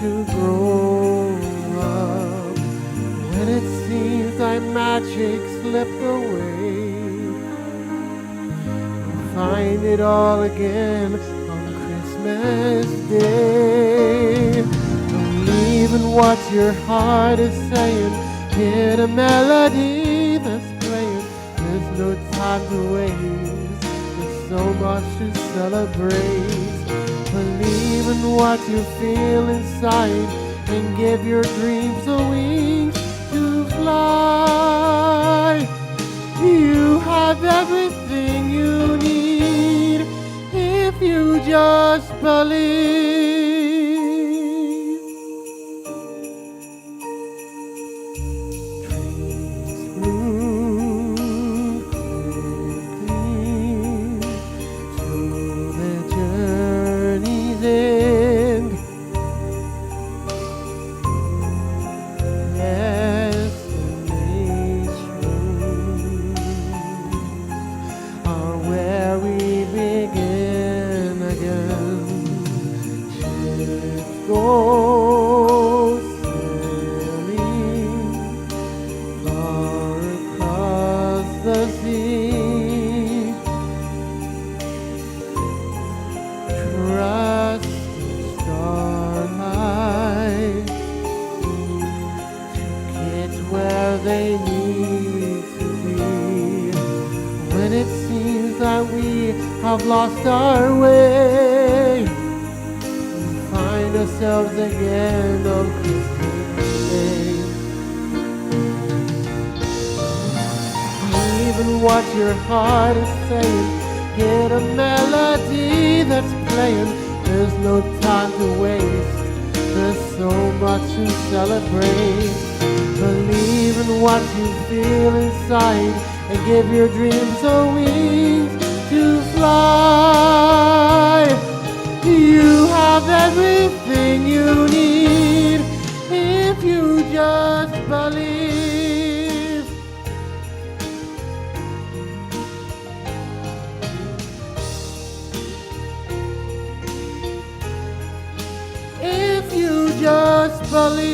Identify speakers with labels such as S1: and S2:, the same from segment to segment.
S1: To grow up when it seems like magic slipped away. We'll find it all again on Christmas Day. Believe in what your heart is saying. Hear the melody that's playing. There's no time to waste. There's so much to celebrate. Believe in what you feel inside and give your dreams the wings to fly. You have everything you need if you just believe. Dreams move quickly to their journey's end. Destinations are where we begin again. Ships go sailing far across the sea. Trust the starlight to get where they need to be. When it seems that we have lost our way, we find ourselves again on Christmas Day. Even what your heart is saying, hear a melody that's playing. There's no time to waste. There's so much to celebrate. Believe in what you feel inside and give your dreams a wings to fly. You have everything you need if you just believe. If you just believe.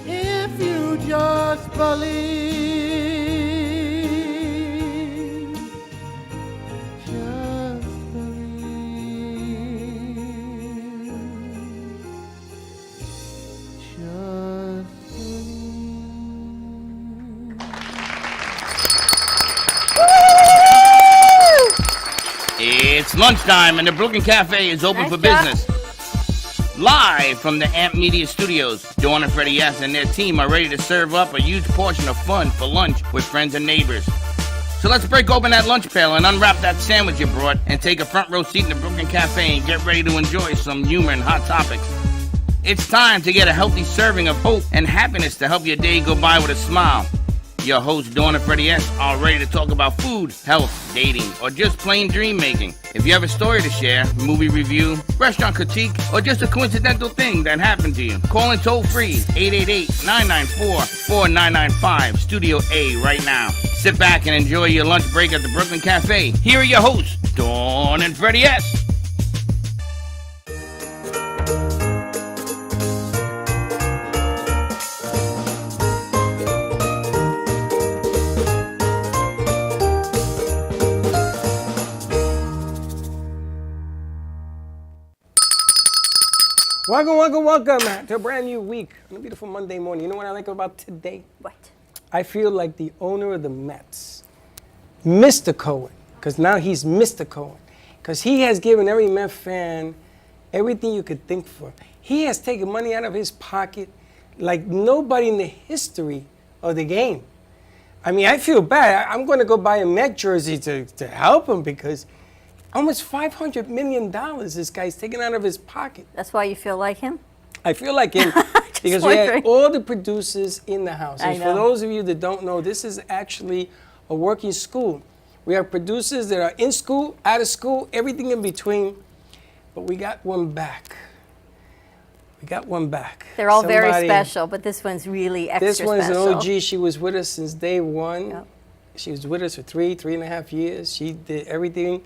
S1: If you just believe. Just believe. Just believe.
S2: It's lunchtime and the Brooklyn Cafe is open for business. Live from the Amp Media Studios, Dawn and Freddie S. and their team are ready to serve up a huge portion of fun for lunch with friends and neighbors. So let's break open that lunch pail and unwrap that sandwich you brought and take a front row seat in the Brooklyn Cafe and get ready to enjoy some humor and hot topics. It's time to get a healthy serving of hope and happiness to help your day go by with a smile. Your hosts, Dawn and Freddie S., are ready to talk about food, health, dating, or just plain dream making. If you have a story to share, movie review, restaurant critique, or just a coincidental thing that happened to you, call in toll free 888-994-4995, Studio A right now. Sit back and enjoy your lunch break at the Brooklyn Cafe. Here are your hosts, Dawn and Freddie S.
S3: Welcome to a brand new week on a beautiful Monday morning. You know what I like about today?
S4: What?
S3: I feel like the owner of the Mets, Mr. Cohen, because now he's Mr. Cohen, because he has given every Met fan everything you could think for. He has taken money out of his pocket like nobody in the history of the game. I mean, I feel bad. I'm going to go buy a Met jersey to help him because almost $500 million this guy's taken out of his pocket.
S4: That's why you feel like him?
S3: I feel like him because we had all the producers in the house. And for those of you that don't know, this is actually a working school. We have producers that are in school, out of school, everything in between. But we got one back.
S4: They're all very special, but this one's really extra special.
S3: This one's an OG. She was with us since day one. Yep. She was with us for 3.5 years. She did everything.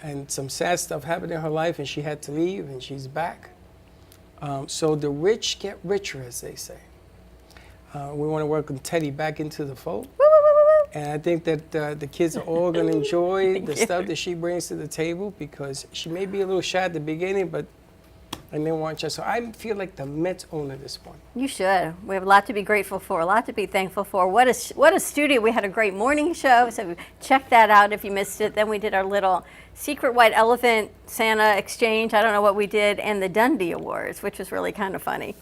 S3: And some sad stuff happened in her life, and she had to leave, and she's back. So the rich get richer, as they say. We want to welcome Teddy back into the fold.
S4: Woo, woo, woo, woo.
S3: And I think that the kids are all going to enjoy the stuff that she brings to the table, because she may be a little shy at the beginning, but and then watch us. So I feel like the Mets owner this one.
S4: You should. We have a lot to be grateful for, a lot to be thankful for. What a studio. We had a great morning show, so check that out if you missed it. Then we did our little Secret White Elephant Santa exchange. I don't know what we did, and the Dundee Awards, which was really kind of funny.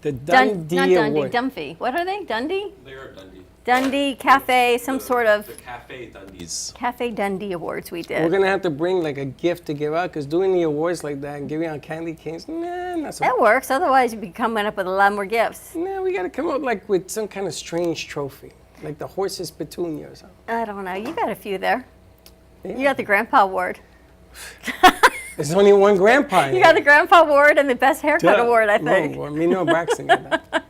S3: The Dundee
S4: not
S3: Award.
S4: Dundee, Dumphy. What are they? Dundee?
S5: They are Dundee.
S4: Dundee Cafe, some sort of...
S5: The Cafe Dundees.
S4: Cafe Dundee Awards we did.
S3: We're going to have to bring like a gift to give out, because doing the awards like that and giving out candy canes, not so
S4: That works. Otherwise, you'd be coming up with a lot more gifts.
S3: No, we got to come up like with some kind of strange trophy, like the horse's petunia or something.
S4: I don't know. You got a few there.
S3: Yeah.
S4: You got the Grandpa Award.
S3: There's only one grandpa.
S4: You got the Grandpa Award and the Best Haircut Award, I think.
S3: Whoa, me no Braxton got that.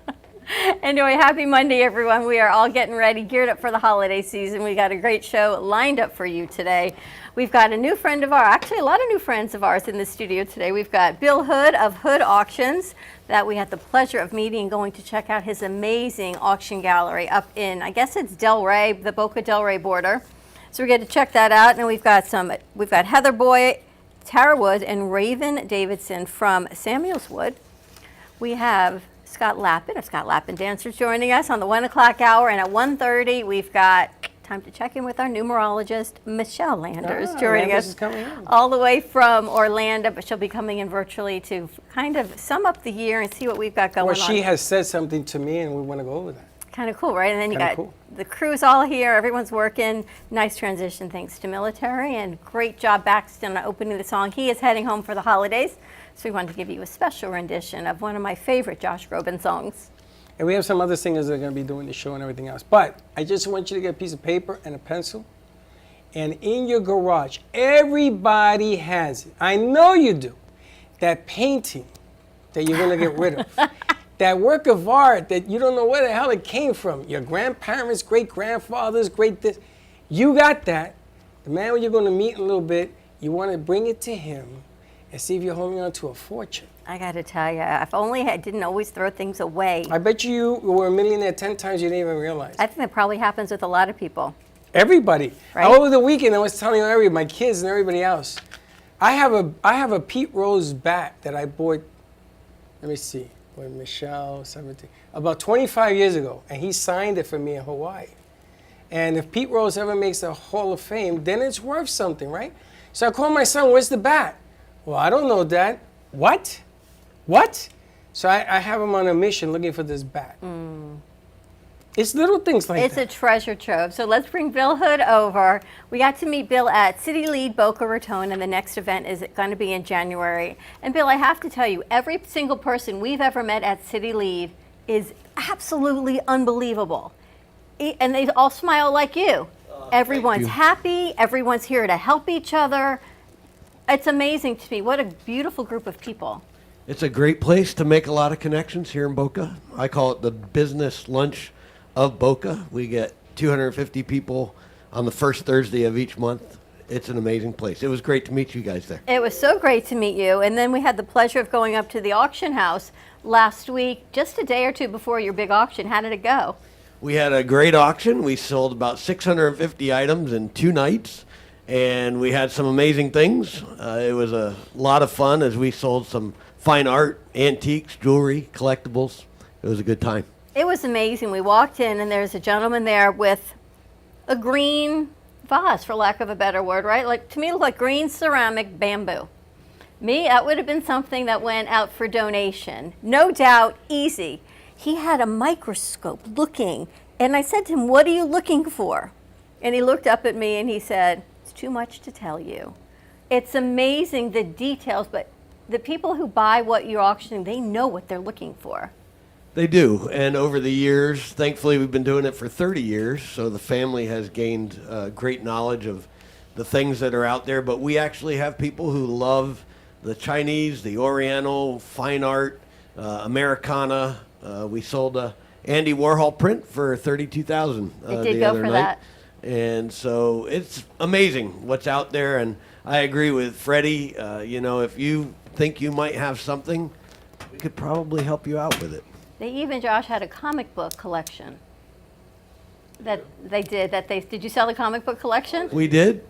S4: Anyway, happy Monday, everyone. We are all getting ready, geared up for the holiday season. We got a great show lined up for you today. We've got a new friend of ours, actually a lot of new friends of ours in the studio today. We've got Bill Hood of Hood Auctions that we had the pleasure of meeting and going to check out his amazing auction gallery up in, I guess it's Delray, the Boca Del Rey border. So we get to check that out. And we've got Heather Boyd, Tara Wood, and Raven Davidson from Samuels Wood. We have Scott Lappin of Scott Lappin Dancers joining us on the 1 o'clock hour, and at 1:30 we've got time to check in with our numerologist Michelle Landers joining us all the way from Orlando, but she'll be coming in virtually to kind of sum up the year and see what we've got going on.
S3: Well, she has said something to me, and we want to go over that.
S4: Kind of cool, right? And then you got the crew's all here, everyone's working. Nice transition thanks to military, and great job Baxton on opening the song. He is heading home for the holidays, so we wanted to give you a special rendition of one of my favorite Josh Groban songs.
S3: And we have some other singers that are going to be doing the show and everything else. But I just want you to get a piece of paper and a pencil. And in your garage, everybody has it. I know you do. That painting that you're going to get rid of. That work of art that you don't know where the hell it came from. Your grandparents, great-grandfathers, great this. You got that. The man you're going to meet in a little bit, you want to bring it to him and see if you're holding on to a fortune.
S4: I got to tell you, if only I didn't always throw things away.
S3: I bet you were a millionaire 10 times you didn't even realize.
S4: I think that probably happens with a lot of people.
S3: Everybody.
S4: Right?
S3: Over the weekend, I was telling my kids and everybody else, I have a Pete Rose bat that I bought, let me see, with Michelle, 17, about 25 years ago, and he signed it for me in Hawaii. And if Pete Rose ever makes a Hall of Fame, then it's worth something, right? So I called my son, where's the bat? Well, I don't know, Dad. What? So I have him on a mission looking for this bat. It's little things like that.
S4: It's a treasure trove. So let's bring Bill Hood over. We got to meet Bill at City Lead Boca Raton, and the next event is going to be in January. And Bill, I have to tell you, every single person we've ever met at City Lead is absolutely unbelievable. And they all smile like you. Everyone's happy. Everyone's here to help each other. It's amazing to me. What a beautiful group of people.
S6: It's a great place to make a lot of connections here in Boca. I call it the business lunch of Boca. We get 250 people on the first Thursday of each month. It's an amazing place. It was great to meet you guys there.
S4: It was so great to meet you. And then we had the pleasure of going up to the auction house last week, just a day or two before your big auction. How did it go?
S6: We had a great auction. We sold about 650 items in 2 nights. and we had some amazing things. It was a lot of fun as we sold some fine art, antiques, jewelry, collectibles. It was a good time.
S4: It was amazing. We walked in, and there's a gentleman there with a green vase, for lack of a better word, right? Like, to me, it looked like green ceramic bamboo. Me, that would have been something that went out for donation. No doubt, easy. He had a microscope looking, and I said to him, "What are you looking for?" And he looked up at me and he said, "It's too much to tell you." It's amazing, the details, but the people who buy what you're auctioning, they know what they're looking for.
S6: They do, and over the years, thankfully we've been doing it for 30 years, so the family has gained great knowledge of the things that are out there, but we actually have people who love the Chinese, the Oriental, fine art, Americana. We sold a Andy Warhol print for $32,000
S4: It did
S6: the
S4: go
S6: other
S4: for
S6: night.
S4: that.
S6: And so it's amazing what's out there, and I agree with Freddie. If you think you might have something, we could probably help you out with it.
S4: They even, Josh, had a comic book collection that they did. Did you sell the comic book collection?
S6: We did,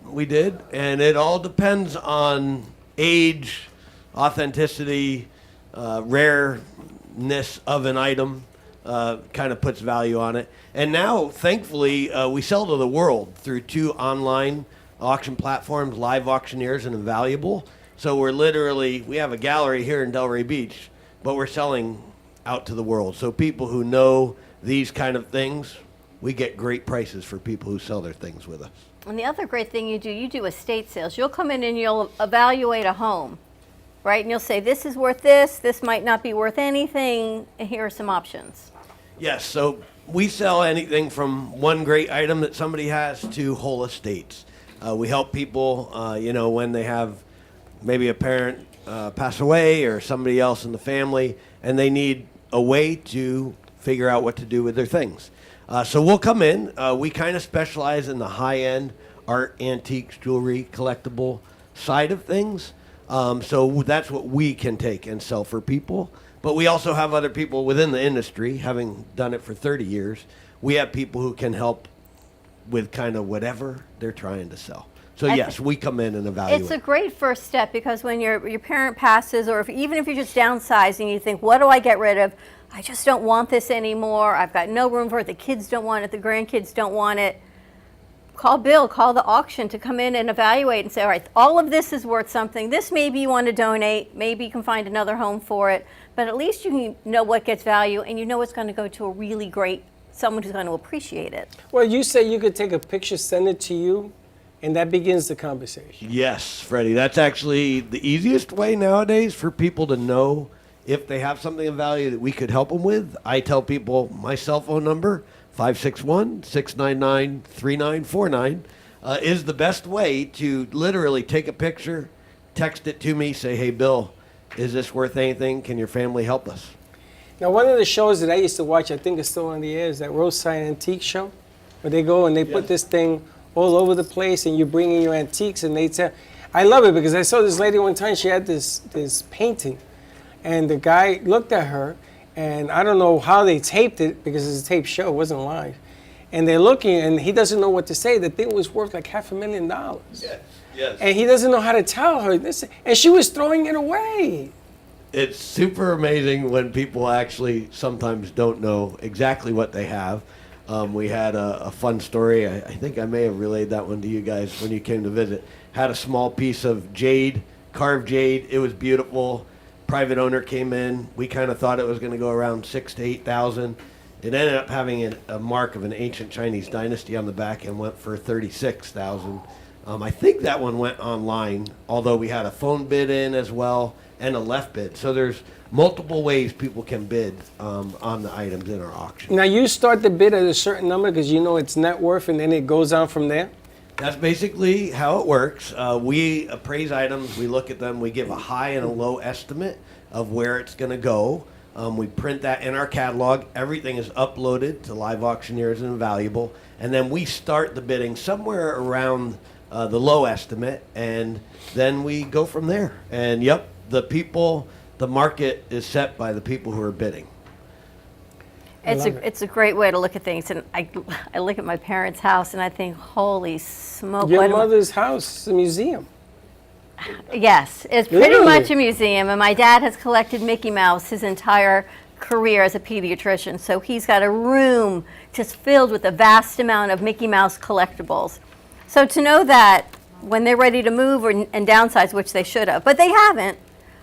S6: and it all depends on age, authenticity, rareness of an item, kind of puts value on it. And now, thankfully, we sell to the world through 2 online auction platforms, Live Auctioneers and Invaluable. So we have a gallery here in Delray Beach, but we're selling out to the world. So people who know these kind of things, we get great prices for people who sell their things with us.
S4: And the other great thing you do estate sales. You'll come in and you'll evaluate a home, right? And you'll say, this is worth this might not be worth anything, and here are some options.
S6: Yes, so we sell anything from one great item that somebody has to whole estates. We help people, when they have maybe a parent pass away or somebody else in the family, and they need a way to figure out what to do with their things. So we'll come in. We kind of specialize in the high-end art, antiques, jewelry, collectible side of things. So that's what we can take and sell for people. But we also have other people within the industry, having done it for 30 years. We have people who can help with kind of whatever they're trying to sell. So yes, we come in and evaluate.
S4: It's a great first step, because when your parent passes, or even if you're just downsizing, you think, what do I get rid of? I just don't want this anymore. I've got no room for it. The kids don't want it. The grandkids don't want it. Call Bill, call the auction to come in and evaluate and say, all right, all of this is worth something. This maybe you want to donate. Maybe you can find another home for it. But at least you know what gets value, and you know it's going to go to a really great, someone who's going to appreciate it.
S3: Well, you say you could take a picture, send it to you, and that begins the conversation.
S6: Yes, Freddie. That's actually the easiest way nowadays for people to know if they have something of value that we could help them with. I tell people my cell phone number, 561-699-3949, is the best way to literally take a picture, text it to me, say, hey, Bill, is this worth anything? Can your family help us?
S3: Now, one of the shows that I used to watch, I think it's still on the air, is that Roadside Antique Show, where they go and they put this thing all over the place, and you bring in your antiques, and they tell. I love it, because I saw this lady one time, she had this painting, and the guy looked at her, and I don't know how they taped it, because it's a taped show, it wasn't live. And they're looking, and he doesn't know what to say. The thing was worth like $500,000.
S6: Yes.
S3: And he doesn't know how to tell her this, and she was throwing it away.
S6: It's super amazing when people actually sometimes don't know exactly what they have. We had a fun story. I think I may have relayed that one to you guys when you came to visit. Had a small piece of jade, carved jade. It was beautiful. Private owner came in. We kind of thought it was going to go around $6,000 to $8,000. It ended up having a mark of an ancient Chinese dynasty on the back and went for $36,000. I think that one went online, although we had a phone bid in as well and a left bid. So there's multiple ways people can bid on the items in our auction.
S3: Now, you start the bid at a certain number because you know its net worth, and then it goes on from there?
S6: That's basically how it works. We appraise items, we look at them, we give a high and a low estimate of where it's going to go. We print that in our catalog. Everything is uploaded to Live Auctioneers and Invaluable. And then we start the bidding somewhere around the low estimate, and then we go from there. And the market is set by the people who are bidding.
S4: It's a great way to look at things, and I look at my parents' house and I think, holy smoke!
S3: Your
S4: what am I-
S3: mother's house is a museum.
S4: Yes, it's pretty
S3: Really?
S4: much a museum, and my dad has collected Mickey Mouse his entire career as a pediatrician. So he's got a room just filled with a vast amount of Mickey Mouse collectibles. So to know that when they're ready to move and downsize, which they should have, but they haven't,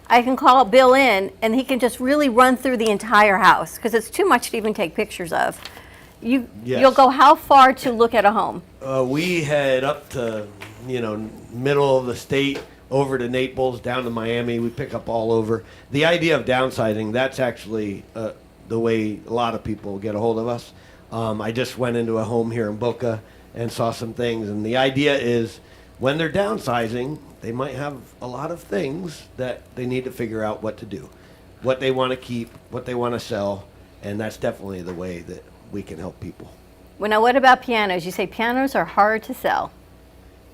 S4: I can call Bill in and he can just really run through the entire house because it's too much to even take pictures of.
S6: Yes.
S4: You'll go how far to look at a home?
S6: We head up to, middle of the state, over to Naples, down to Miami. We pick up all over. The idea of downsizing, that's actually the way a lot of people get a hold of us. I just went into a home here in Boca and saw some things. And the idea is when they're downsizing, they might have a lot of things that they need to figure out what to do, what they want to keep, what they want to sell. And that's definitely the way that we can help people.
S4: Well, now what about pianos? You say pianos are hard to sell.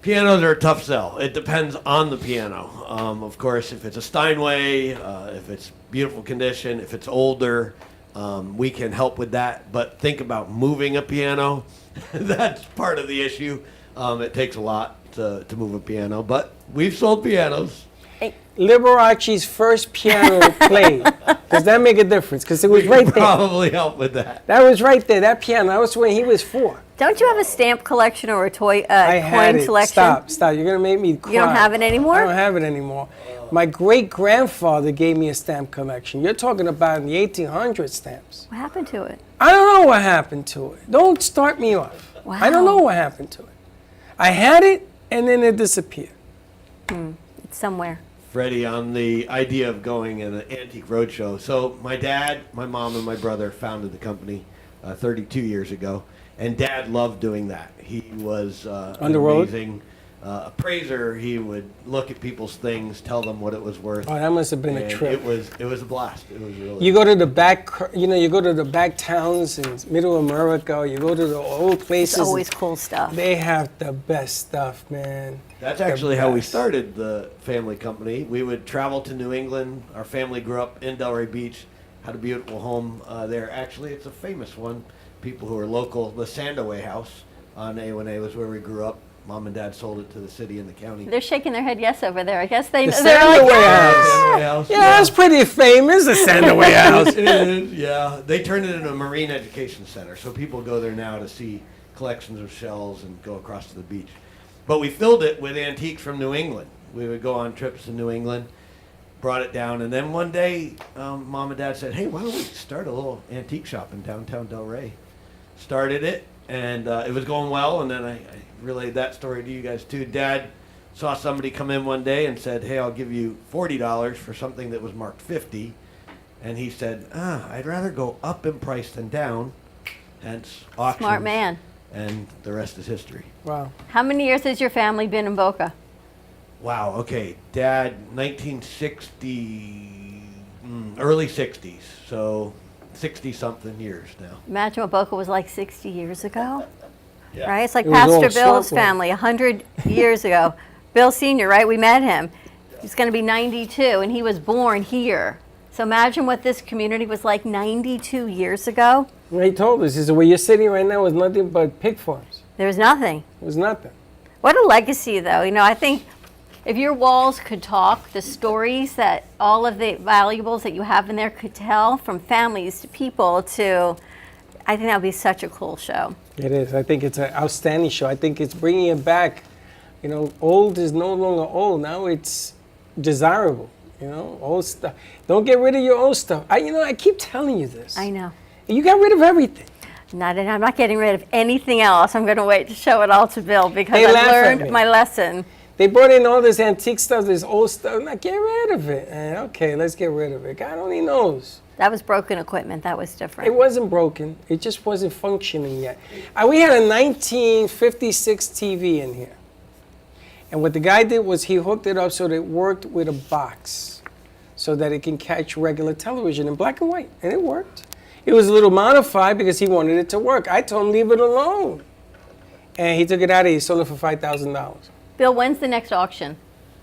S6: Pianos are a tough sell. It depends on the piano. Of course, if it's a Steinway, if it's beautiful condition, if it's older, we can help with that. But think about moving a piano. That's part of the issue. It takes a lot to move a piano, but we've sold pianos.
S3: Liberace's first piano played. Does that make a difference? Because it was
S6: We
S3: right
S6: can
S3: there.
S6: probably help with that.
S3: That was right there. That piano. That was when he was 4.
S4: Don't you have a stamp collection or a toy
S3: I had
S4: coin
S3: it.
S4: selection?
S3: Stop. You're gonna make me cry.
S4: You don't have it anymore?
S3: I don't have it anymore. My great grandfather gave me a stamp collection. You're talking about in the 1800 stamps.
S4: What happened to it?
S3: I don't know what happened to it. Don't start me off.
S4: Wow.
S3: I don't know what happened to it. I had it and then it disappeared.
S4: It's somewhere.
S6: Freddie, on the idea of going in an antique roadshow. So my dad, my mom, and my brother founded the company 32 years ago, and Dad loved doing that. He was
S3: On the road?
S6: amazing appraiser. He would look at people's things, tell them what it was worth.
S3: Oh, that must have been a
S6: and
S3: trip.
S6: it was a blast. It was really.
S3: You go to the back, you go to the back towns in Middle America. You go to the old places.
S4: It's always cool stuff.
S3: They have the best stuff, man.
S6: That's
S3: The
S6: actually how we
S3: best.
S6: started the family company. We would travel to New England. Our family grew up in Delray Beach, had a beautiful home there. Actually, it's a famous one. People who are local, the Sandaway House on A1A was where we grew up. Mom and Dad sold it to the city and the county.
S4: They're shaking their head yes over there. I guess they're
S3: The
S4: like,
S3: Sandaway
S4: "Ah!"
S3: House.
S6: Sandaway House,
S3: Yeah, that's pretty famous, the Sandaway House.
S6: It is, yeah. They turned it into a marine education center, so people go there now to see collections of shells and go across to the beach. But we filled it with antiques from New England. We would go on trips to New England, brought it down, and then one day, Mom and Dad said, "Hey, why don't we start a little antique shop in downtown Delray?" Started it, and it was going well, and then I relayed that story to you guys too. Dad saw somebody come in one day and said, "Hey, I'll give you $40 for something that was marked 50." And he said, "I'd rather go up in price than down." Hence auctions.
S4: Smart man.
S6: And the rest is history.
S3: Wow.
S4: How many years has your family been in Boca?
S6: Wow. Okay, Dad, 1960, early 60s. So 60-something years now.
S4: Imagine what Boca was like 60 years ago.
S6: Yeah.
S4: Right? It's like
S3: It was all
S4: Pastor Bill's
S3: circle.
S4: family 100 years ago. Bill Sr., right? We met him. He's going to be 92, and he was born here. So imagine what this community was like 92 years ago.
S3: Well, he told us, he said, where you're sitting right now is nothing but pig farms.
S4: There was nothing.
S3: It was nothing.
S4: What a legacy, though. You know, I think if your walls could talk, the stories that all of the valuables that you have in there could tell, from families to people to, I think that would be such a cool show.
S3: It is. I think it's an outstanding show. I think it's bringing it back. You know, old is no longer old. Now it's desirable. You know, old stuff. Don't get rid of your old stuff. I keep telling you this.
S4: I know.
S3: You got rid of everything.
S4: I'm not getting rid of anything else. I'm going to wait to show it all to Bill because
S3: They
S4: I
S3: laugh at
S4: learned
S3: me.
S4: my lesson.
S3: They brought in all this antique stuff, this old stuff. I'm like, get rid of it. Okay, let's get rid of it. God only knows.
S4: That was broken equipment. That was different.
S3: It wasn't broken. It just wasn't functioning yet. We had a 1956 TV in here. And what the guy did was he hooked it up so that it worked with a box so that it can catch regular television in black and white. And it worked. It was a little modified because he wanted it to work. I told him, leave it alone. And he took it out and he sold it for $5,000.
S4: Bill, when's the next auction?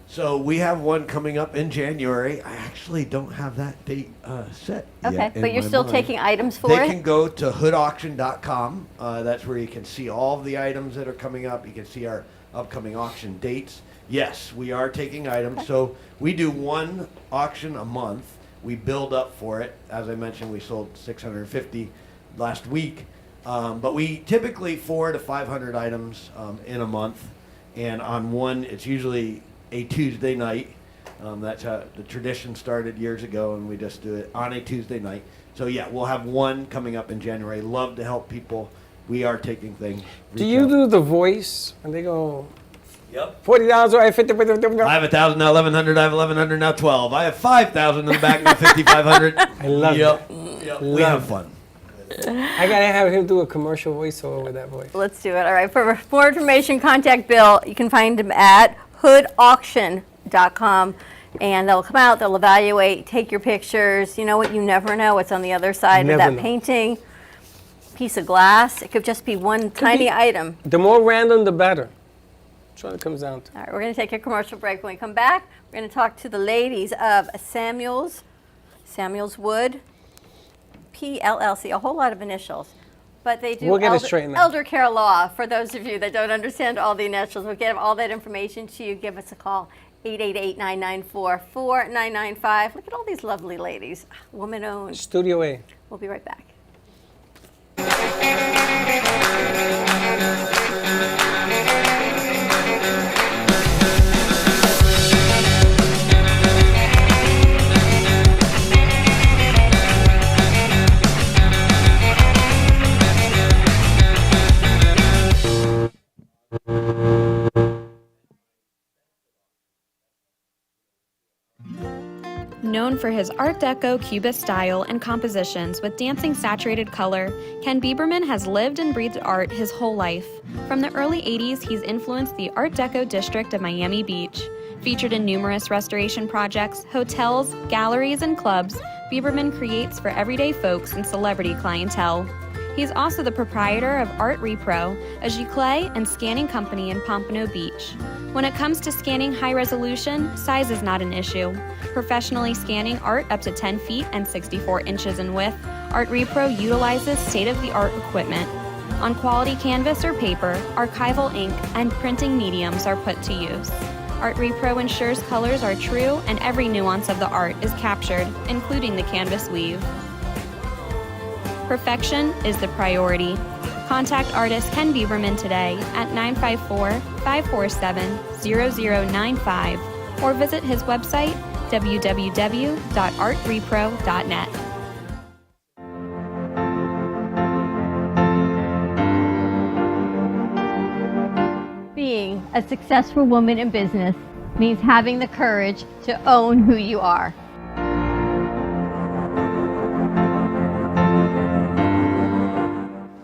S6: So we have one coming up in January. I actually don't have that date set
S4: Okay,
S6: yet in
S4: but you're
S6: my
S4: still
S6: mind.
S4: taking items for
S6: They
S4: it?
S6: can go to hoodauction.com. That's where you can see all of the items that are coming up. You can see our upcoming auction dates. Yes, we are taking items. So we do one auction a month. We build up for it. As I mentioned, we sold 650 last week. But we typically 400 to 500 items in a month. And on one, it's usually a Tuesday night. That's how the tradition started years ago, and we just do it on a Tuesday night. So yeah, we'll have one coming up in January. Love to help people. We are taking things.
S3: Do you do the voice? And they go,
S6: Yep.
S3: $40, right? 50,
S6: I have 1,000 now, 1,100. I have 1,100 now, 12. I have 5,000 in the back now, 5,500.
S3: I love
S6: Yep.
S3: it.
S6: Yep. We have fun.
S3: I gotta have him do a commercial voiceover with that voice.
S4: Let's do it. All right. For more information, contact Bill. You can find him at hoodauction.com. And they'll come out, they'll evaluate, take your pictures. You know what? You never know what's on the other side of
S3: Never
S4: that
S3: know.
S4: painting. Piece of glass. It could just be one tiny item.
S3: The more random, the better. That's what it comes down to.
S4: All right, we're going to take a commercial break. When we come back, we're going to talk to the ladies of Samuels Wood, PLLC, a whole lot of initials. But they do
S3: We'll get it straightened out.
S4: elder care law. For those of you that don't understand all the initials, we'll get all that information to you. Give us a call, 888-994-4995. Look at all these lovely ladies, woman-owned.
S3: Studio A.
S4: We'll be right back.
S5: Known for his Art Deco Cubist style and compositions with dancing saturated color, Ken Bieberman has lived and breathed art his whole life. From the early 80s, he's influenced the Art Deco district of Miami Beach. Featured in numerous restoration projects, hotels, galleries, and clubs, Bieberman creates for everyday folks and celebrity clientele. He's also the proprietor of Art Repro, a giclée and scanning company in Pompano Beach. When it comes to scanning high resolution, size is not an issue. Professionally scanning art up to 10 feet and 64 inches in width, Art Repro utilizes state-of-the-art equipment. On quality canvas or paper, archival ink and printing mediums are put to use. Art Repro ensures colors are true and every nuance of the art is captured, including the canvas weave. Perfection is the priority. Contact artist Ken Bieberman today at 954-547-0095 or visit his website www.artrepro.net.
S4: Being a successful woman in business means having the courage to own who you are.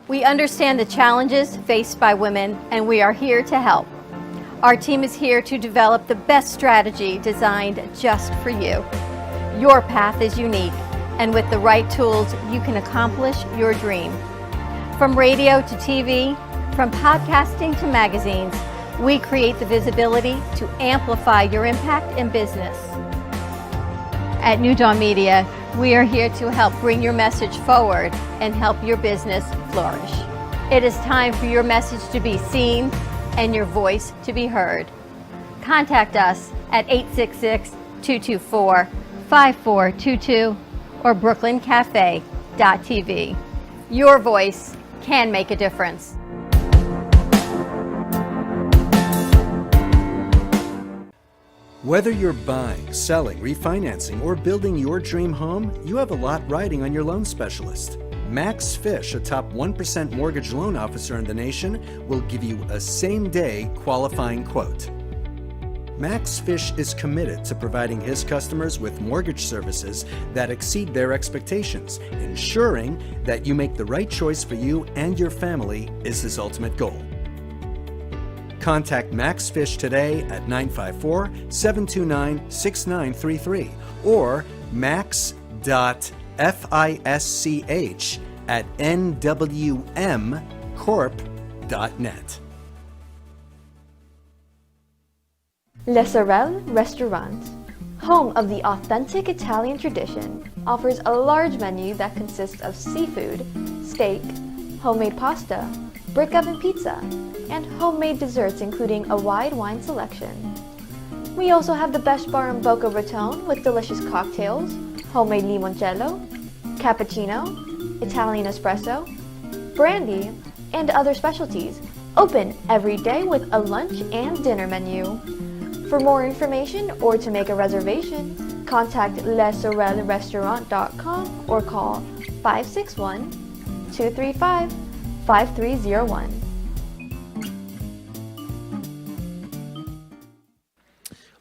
S4: We understand the challenges faced by women, and we are here to help. Our team is here to develop the best strategy designed just for you. Your path is unique, and with the right tools, you can accomplish your dream. From radio to TV, from podcasting to magazines, we create the visibility to amplify your impact in business. At New Dawn Media, we are here to help bring your message forward and help your business flourish. It is time for your message to be seen and your voice to be heard. Contact us at 866-224-5422 or brooklyncafe.tv. Your voice can make a difference.
S7: Whether you're buying, selling, refinancing, or building your dream home, you have a lot riding on your loan specialist. Max Fish, a top 1% mortgage loan officer in the nation, will give you a same-day qualifying quote. Max Fish is committed to providing his customers with mortgage services that exceed their expectations. Ensuring that you make the right choice for you and your family is his ultimate goal. Contact Max Fish today at 954-729-6933 or max.fisch@nwmcorp.net.
S8: Le Sorel Restaurant, home of the authentic Italian tradition, offers a large menu that consists of seafood, steak, homemade pasta, brick oven pizza, and homemade desserts including a wide wine selection. We also have the best bar in Boca Raton with delicious cocktails, homemade limoncello, cappuccino, Italian espresso, brandy, and other specialties, open every day with a lunch and dinner menu. For more information or to make a reservation, contact lesorelrestaurant.com or call 561-235-5301.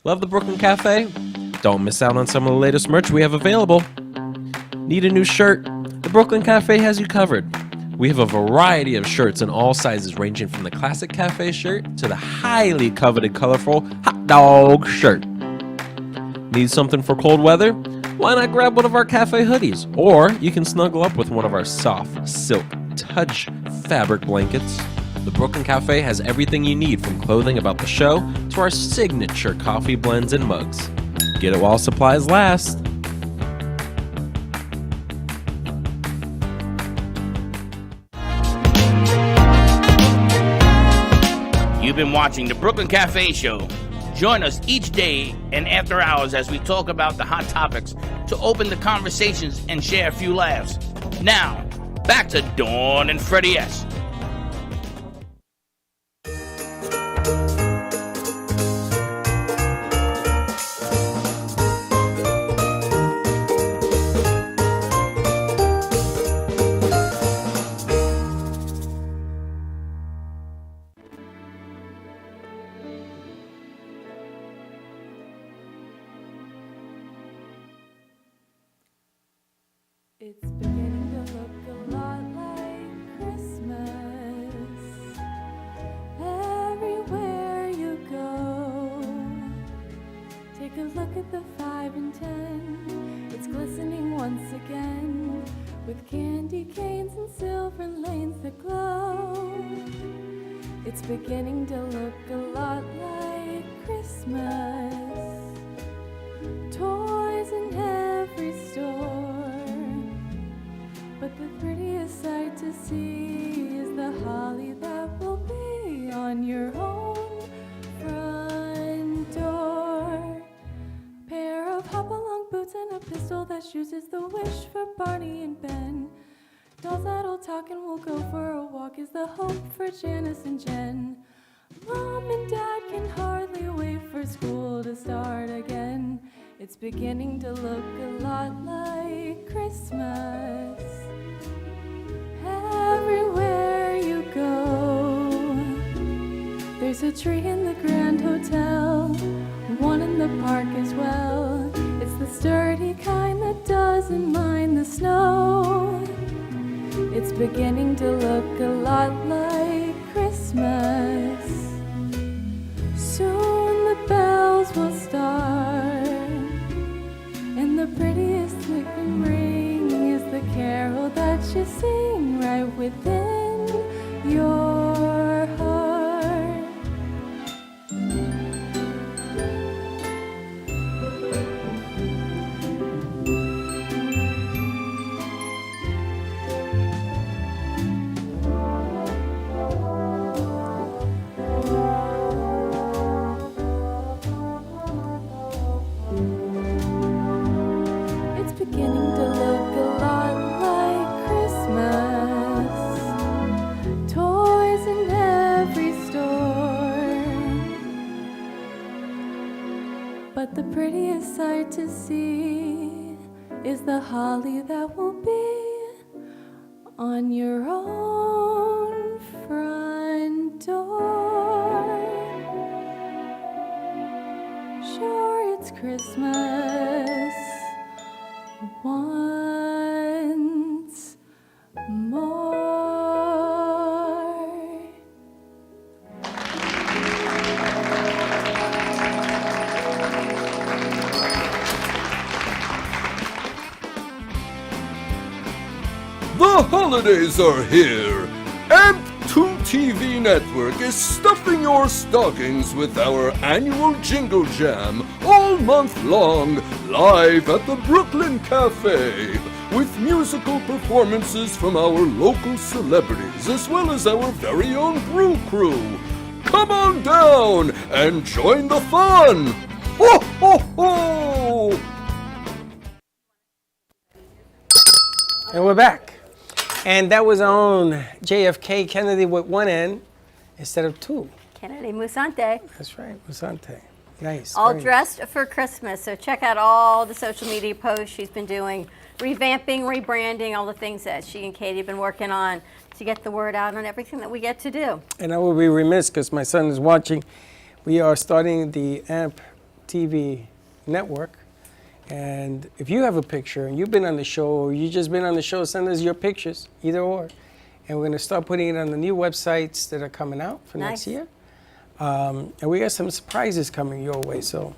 S9: Love the Brooklyn Cafe? Don't miss out on some of the latest merch we have available. Need a new shirt? The Brooklyn Cafe has you covered. We have a variety of shirts in all sizes, ranging from the classic cafe shirt to the highly coveted colorful hot dog shirt. Need something for cold weather? Why not grab one of our cafe hoodies? Or you can snuggle up with one of our soft silk touch fabric blankets. The Brooklyn Cafe has everything you need, from clothing about the show to our signature coffee blends and mugs. Get it while supplies last.
S2: You've been watching the Brooklyn Cafe Show. Join us each day and after hours as we talk about the hot topics to open the conversations and share a few laughs. Now, back to Dawn and Freddie S.
S10: It's beginning to look a lot like Christmas everywhere you go. Take a look at the 5 and 10. It's glistening once again with candy canes and silver lanes that glow. It's beginning to look a lot like Christmas. Toys in every store. But the prettiest sight to see is the holly that will be on your own front door. Pair of hop-along boots and a pistol that shoots is the wish for Barney and Ben. Dolls that'll talk and we'll go for a walk is the hope for Janice and Jen. Mom and Dad can hardly wait for school to start again. It's beginning to look a lot like Christmas everywhere you go. There's a tree in the Grand Hotel, one in the park as well. It's the sturdy kind that doesn't mind the snow. It's beginning to look a lot like Christmas. Soon the bells will start, and the prettiest that can ring is the carol that you sing right within your heart. It's beginning to look a lot like Christmas. Toys in every store. But the prettiest sight to see is the holly that will be on your own front door. Sure, it's Christmas once more.
S11: The holidays are here. Amp 2 TV network is stuffing your stockings with our annual Jingle Jam all month long, live at the Brooklyn Cafe, with musical performances from our local celebrities as well as our very own Brew Crew. Come on down and join the fun! Ho, ho, ho!
S3: And we're back. And that was on JFK Kennedy with one N instead of two.
S4: Kennedy Musante.
S3: That's right, Musante. Nice.
S4: All
S3: very
S4: dressed for Christmas. So check out all the social media posts she's been doing, revamping, rebranding, all the things that she and Katie have been working on to get the word out on everything that we get to do.
S3: nice. And I will be remiss because my son is watching. We are starting the AMP TV network. And if you have a picture and you've been on the show or you just been on the show, send us your pictures, either or. And we're going to start putting it on the new websites that are coming out for next
S4: Nice.
S3: year. And we got some surprises coming your way, so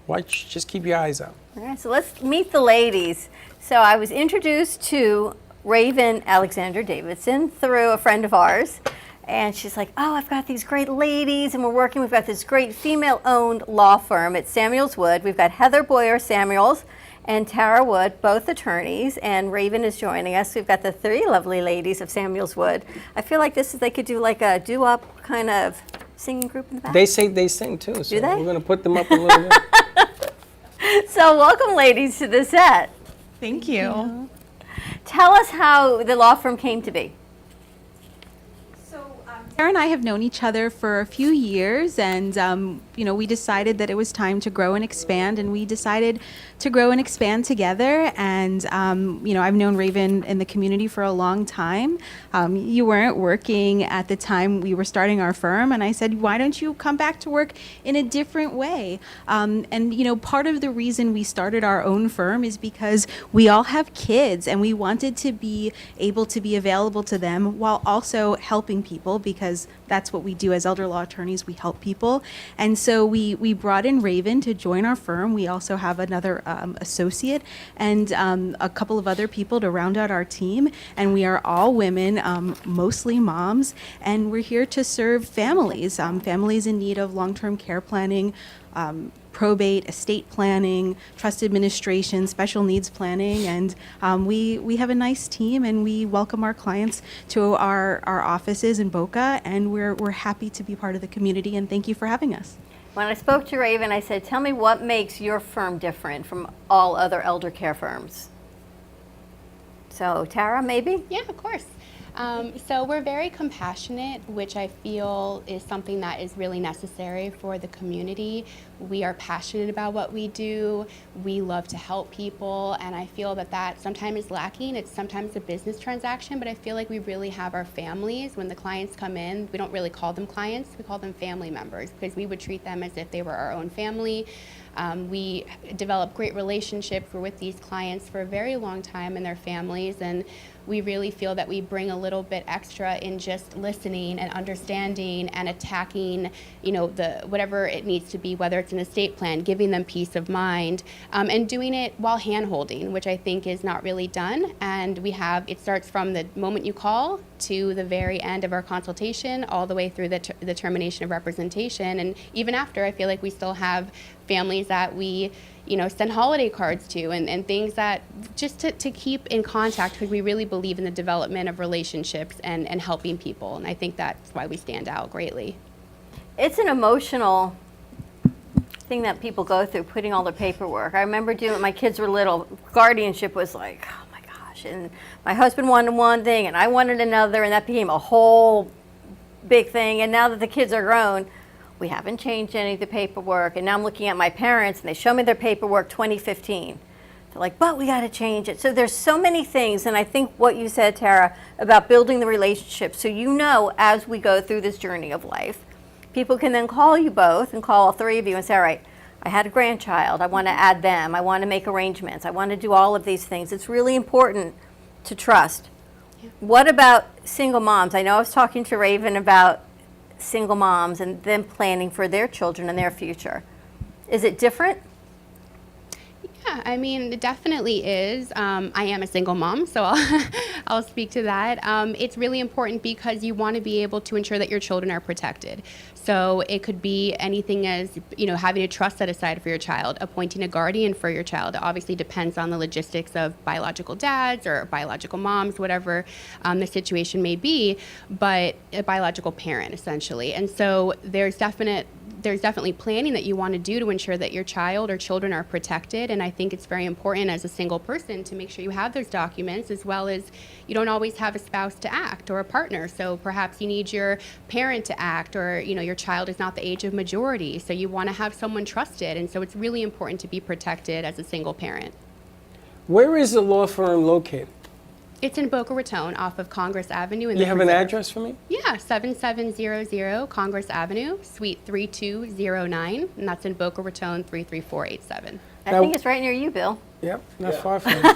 S3: watch, just keep your eyes out.
S4: All right, so let's meet the ladies. So I was introduced to Raven Alexander Davidson through a friend of ours. And she's like, oh, I've got these great ladies, and we've got this great female-owned law firm at Samuels Wood. We've got Heather Boyer Samuels and Tara Wood, both attorneys, and Raven is joining us. We've got the three lovely ladies of Samuels Wood. I feel like they could do like a doo-wop kind of singing group in the back.
S3: They sing too, so
S4: Do they?
S3: we're going to put them up a little bit.
S4: So welcome, ladies, to the set.
S12: Thank you.
S4: Tell us how the law firm came to be.
S12: Sarah and I have known each other for a few years, and we decided that it was time to grow and expand, and we decided to grow and expand together. And I've known Raven in the community for a long time. You weren't working at the time we were starting our firm, and I said, why don't you come back to work in a different way? Part of the reason we started our own firm is because we all have kids, and we wanted to be able to be available to them while also helping people, because that's what we do as elder law attorneys. We help people. And so we brought in Raven to join our firm. We also have another associate and a couple of other people to round out our team. And we are all women, mostly moms, and we're here to serve families, families in need of long-term care planning, probate, estate planning, trust administration, special needs planning, and we have a nice team, and we welcome our clients to our offices in Boca, and we're happy to be part of the community, and thank you for having us.
S4: When I spoke to Raven, I said, tell me what makes your firm different from all other elder care firms. So Tara, maybe?
S13: Yeah, of course. So we're very compassionate, which I feel is something that is really necessary for the community. We are passionate about what we do. We love to help people, and I feel that sometimes is lacking. It's sometimes a business transaction, but I feel like we really have our families. When the clients come in, we don't really call them clients, we call them family members, because we would treat them as if they were our own family. We develop great relationships. We're with these clients for a very long time and their families, and we really feel that we bring a little bit extra in just listening and understanding and attacking, whatever it needs to be, whether it's an estate plan, giving them peace of mind, and doing it while hand-holding, which I think is not really done. And it starts from the moment you call to the very end of our consultation, all the way through the termination of representation. And even after, I feel like we still have families that we send holiday cards to, and things that just to keep in contact, because we really believe in the development of relationships and helping people. And I think that's why we stand out greatly.
S4: It's an emotional thing that people go through, putting all their paperwork. I remember my kids were little, guardianship was like, oh my gosh, and my husband wanted one thing and I wanted another, and that became a whole big thing. And now that the kids are grown, we haven't changed any of the paperwork. And now I'm looking at my parents, and they show me their paperwork 2015. They're like, but we got to change it. So there's so many things. And I think what you said, Tara, about building the relationship. So as we go through this journey of life, people can then call you both and call all three of you and say, all right, I had a grandchild. I want to add them. I want to make arrangements. I want to do all of these things. It's really important to trust. Yeah. What about single moms? I know I was talking to Raven about single moms and them planning for their children and their future. Is it different?
S13: Yeah, I mean, it definitely is. I am a single mom, so I'll speak to that. It's really important because you want to be able to ensure that your children are protected. So it could be anything as, having a trust set aside for your child, appointing a guardian for your child. It obviously depends on the logistics of biological dads or biological moms, whatever the situation may be, but a biological parent, essentially. And so there's definitely planning that you want to do to ensure that your child or children are protected. And I think it's very important as a single person to make sure you have those documents, as well as you don't always have a spouse to act or a partner. So perhaps you need your parent to act, or your child is not the age of majority. So you want to have someone trusted. And so it's really important to be protected as a single parent.
S3: Where is the law firm located?
S13: It's in Boca Raton off of Congress Avenue.
S3: You have an address for me?
S13: Yeah, 7700 Congress Avenue, Suite 3209, and that's in Boca Raton 33487.
S4: I think it's right near you, Bill.
S3: Yep, not far from me.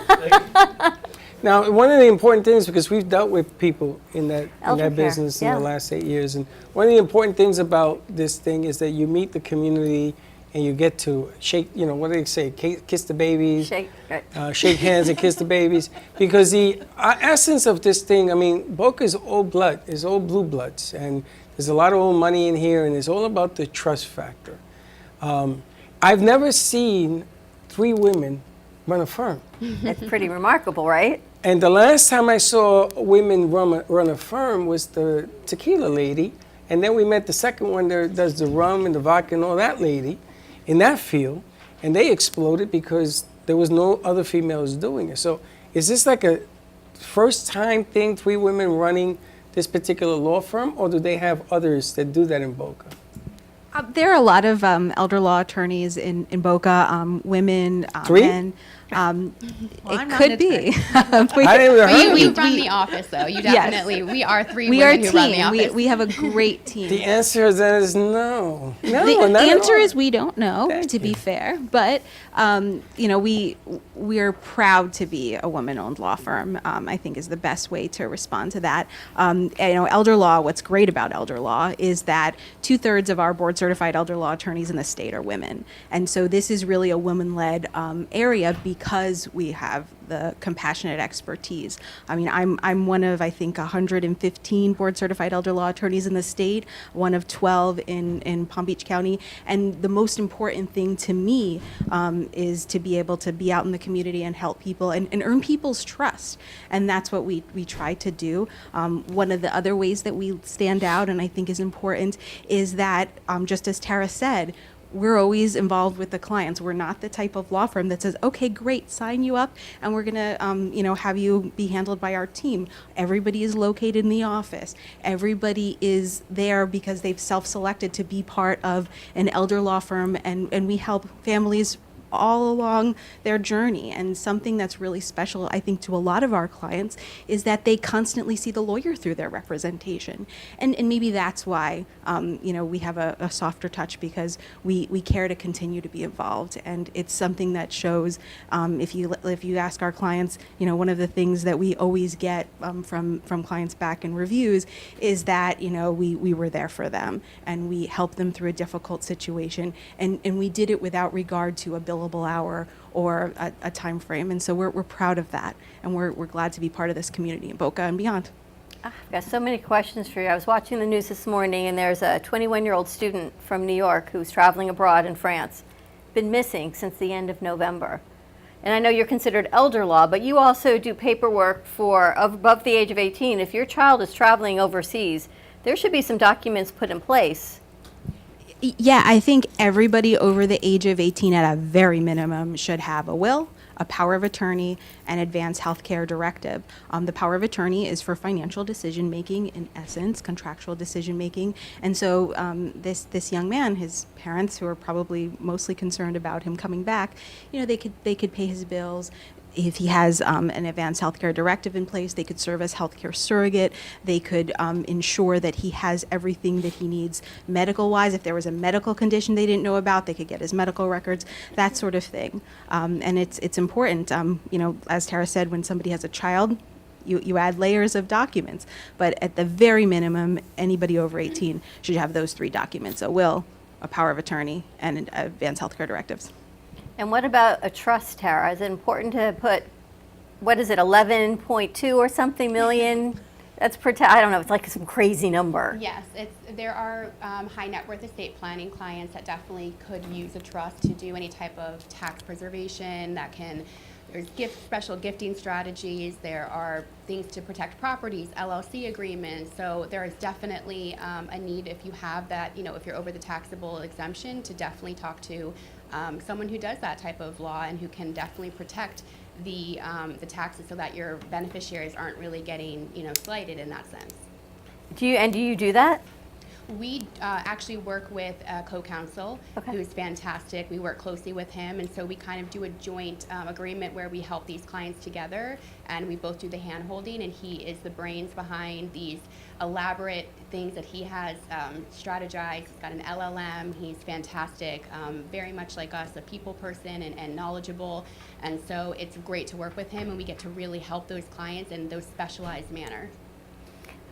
S3: Now, one of the important things, because we've dealt with people in that business in the last 8 years, and one of the important things about this thing is that you meet the community and you get to shake, what do they say, kiss the babies, shake hands and kiss the babies. Because the essence of this thing, Boca is old blood, is old blue bloods, and there's a lot of old money in here, and it's all about the trust factor. I've never seen 3 women run a firm.
S4: It's pretty remarkable, right?
S3: And the last time I saw women run a firm was the tequila lady, and then we met the second one that does the rum and the vodka and all that lady in that field, and they exploded because there was no other females doing it. So is this like a first time thing, 3 women running this particular law firm, or do they have others that do that in Boca?
S12: There are a lot of elder law attorneys in Boca, women,
S3: 3?
S12: men.
S8: I'm
S12: It
S8: not
S12: could be.
S13: We run the office, though. You definitely, we are 3 women who run the office.
S12: We have a great team.
S3: The answer then is no. No,
S12: the
S3: not at
S12: answer
S3: all.
S12: is we don't know, to be fair. But, we are proud to be a woman-owned law firm, I think is the best way to respond to that. Elder law, what's great about elder law is that 2/3 of our board-certified elder law attorneys in the state are women. And so this is really a women-led area because we have the compassionate expertise. I'm one of, I think, 115 board-certified elder law attorneys in the state, one of 12 in Palm Beach County. And the most important thing to me is to be able to be out in the community and help people and earn people's trust. And that's what we try to do. One of the other ways that we stand out, and I think is important, is that, just as Tara said, we're always involved with the clients. We're not the type of law firm that says, okay, great, sign you up, and we're gonna, have you be handled by our team. Everybody is located in the office. Everybody is there because they've self-selected to be part of an elder law firm, and we help families all along their journey. And something that's really special, I think, to a lot of our clients is that they constantly see the lawyer through their representation. And maybe that's why, we have a softer touch, because we care to continue to be involved. And it's something that shows, if you ask our clients, one of the things that we always get from clients back in reviews is that, we were there for them and we helped them through a difficult situation. And we did it without regard to a billable hour or a time frame. And so we're proud of that. And we're glad to be part of this community in Boca and beyond.
S4: I've got so many questions for you. I was watching the news this morning, and there's a 21-year-old student from New York who's traveling abroad in France, been missing since the end of November. And I know you're considered elder law, but you also do paperwork for above the age of 18. If your child is traveling overseas, there should be some documents put in place.
S12: Yeah, I think everybody over the age of 18 at a very minimum should have a will, a power of attorney, and advanced healthcare directive. The power of attorney is for financial decision making, in essence, contractual decision making. And so this young man, his parents, who are probably mostly concerned about him coming back, they could pay his bills. If he has an advanced healthcare directive in place, they could serve as healthcare surrogate. They could ensure that he has everything that he needs medical-wise. If there was a medical condition they didn't know about, they could get his medical records, that sort of thing. And it's important. As Tara said, when somebody has a child, you add layers of documents. But at the very minimum, anybody over 18 should have those 3 documents: a will, a power of attorney, and advanced healthcare directives.
S4: And what about a trust, Tara? Is it important to put, what is it, 11.2 or something million? That's I don't know, it's like some crazy number.
S13: Yes, there are high net worth estate planning clients that definitely could use a trust to do any type of tax preservation there's special gifting strategies, there are things to protect properties, LLC agreements, so there is definitely a need if you have that, if you're over the taxable exemption, to definitely talk to someone who does that type of law and who can definitely protect the taxes so that your beneficiaries aren't really getting, slighted in that sense.
S4: Do you do that?
S13: We actually work with a co-counsel who's fantastic. We work closely with him, and so we kind of do a joint agreement where we help these clients together, and we both do the hand-holding, and he is the brains behind these elaborate things that he has strategized. He's got an LLM. He's fantastic, very much like us, a people person and knowledgeable, and so it's great to work with him, and we get to really help those clients in those specialized manner.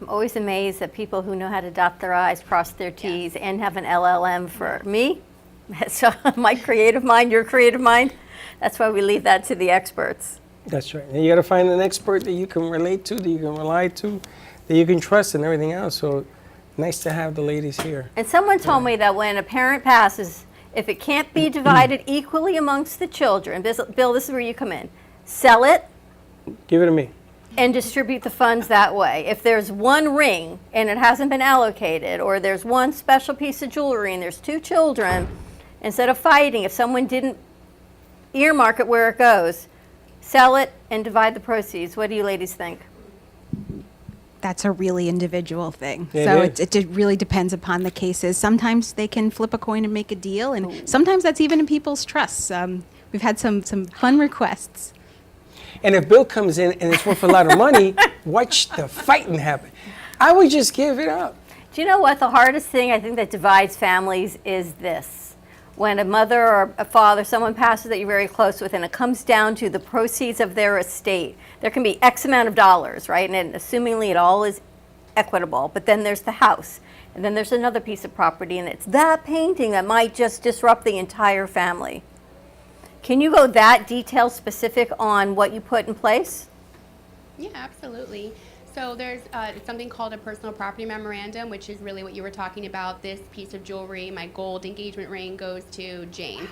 S4: I'm always amazed at people who know how to dot their I's, cross their T's, and have an LLM. For me, so my creative mind, your creative mind, that's why we leave that to the experts.
S3: That's right. And you got to find an expert that you can relate to, that you can rely to, that you can trust, and everything else. So nice to have the ladies here.
S4: And someone told me that when a parent passes, if it can't be divided equally amongst the children, Bill, this is where you come in. Sell it.
S3: Give it to me.
S4: And distribute the funds that way. If there's one ring and it hasn't been allocated, or there's one special piece of jewelry and there's two children, instead of fighting, if someone didn't earmark it where it goes, sell it and divide the proceeds. What do you ladies think?
S12: That's a really individual thing.
S3: It
S12: So
S3: is.
S12: it really depends upon the cases. Sometimes they can flip a coin and make a deal, and sometimes that's even in people's trusts. We've had some fun requests.
S3: And if Bill comes in and it's worth a lot of money, watch the fighting happen. I would just give it up.
S4: Do you know what the hardest thing I think that divides families is this? When a mother or a father, someone passes that you're very close with, and it comes down to the proceeds of their estate. There can be X amount of dollars, right? And assumingly it all is equitable. But then there's the house. And then there's another piece of property, and it's that painting that might just disrupt the entire family. Can you go that detail specific on what you put in place?
S13: Yeah, absolutely. So there's something called a personal property memorandum, which is really what you were talking about. This piece of jewelry, my gold engagement ring, goes to Jane.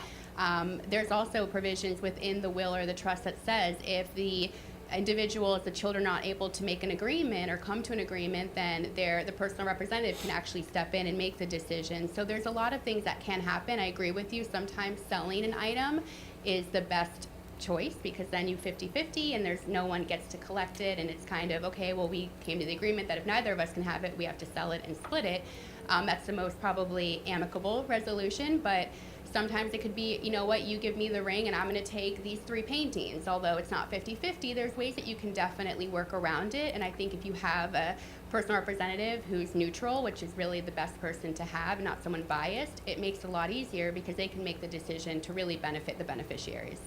S13: There's also provisions within the will or the trust that says if the individual, if the children are not able to make an agreement or come to an agreement, then the personal representative can actually step in and make the decision. So there's a lot of things that can happen. I agree with you. Sometimes selling an item is the best choice, because then you 50-50 and there's no one gets to collect it, and it's kind of, okay, well, we came to the agreement that if neither of us can have it, we have to sell it and split it. That's the most probably amicable resolution, but sometimes it could be, you know what, you give me the ring and I'm going to take these 3 paintings. Although it's not 50-50, there's ways that you can definitely work around it, and I think if you have a personal representative who's neutral, which is really the best person to have, not someone biased, it makes it a lot easier because they can make the decision to really benefit the beneficiaries.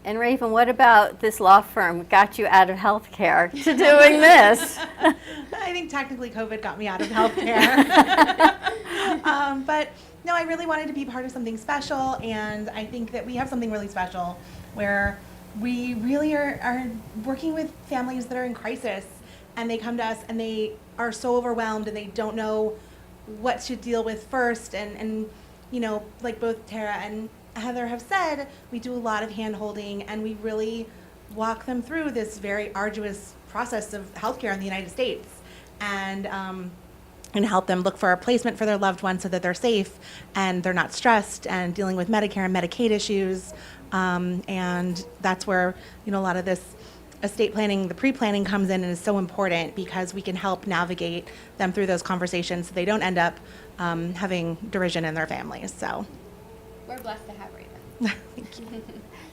S4: And Raven, what about this law firm got you out of healthcare to doing this?
S14: I think technically COVID got me out of healthcare. But no, I really wanted to be part of something special, and I think that we have something really special where we really are working with families that are in crisis, and they come to us and they are so overwhelmed and they don't know what to deal with first. And you know, like both Tara and Heather have said, we do a lot of hand-holding, and we really walk them through this very arduous process of healthcare in the United States, and help them look for a placement for their loved one so that they're safe and they're not stressed, and dealing with Medicare and Medicaid issues. And that's where, you know, a lot of this estate planning, the pre-planning comes in and is so important, because we can help navigate them through those conversations so they don't end up having derision in their families. So
S13: We're blessed to have Raven.
S14: Thank you.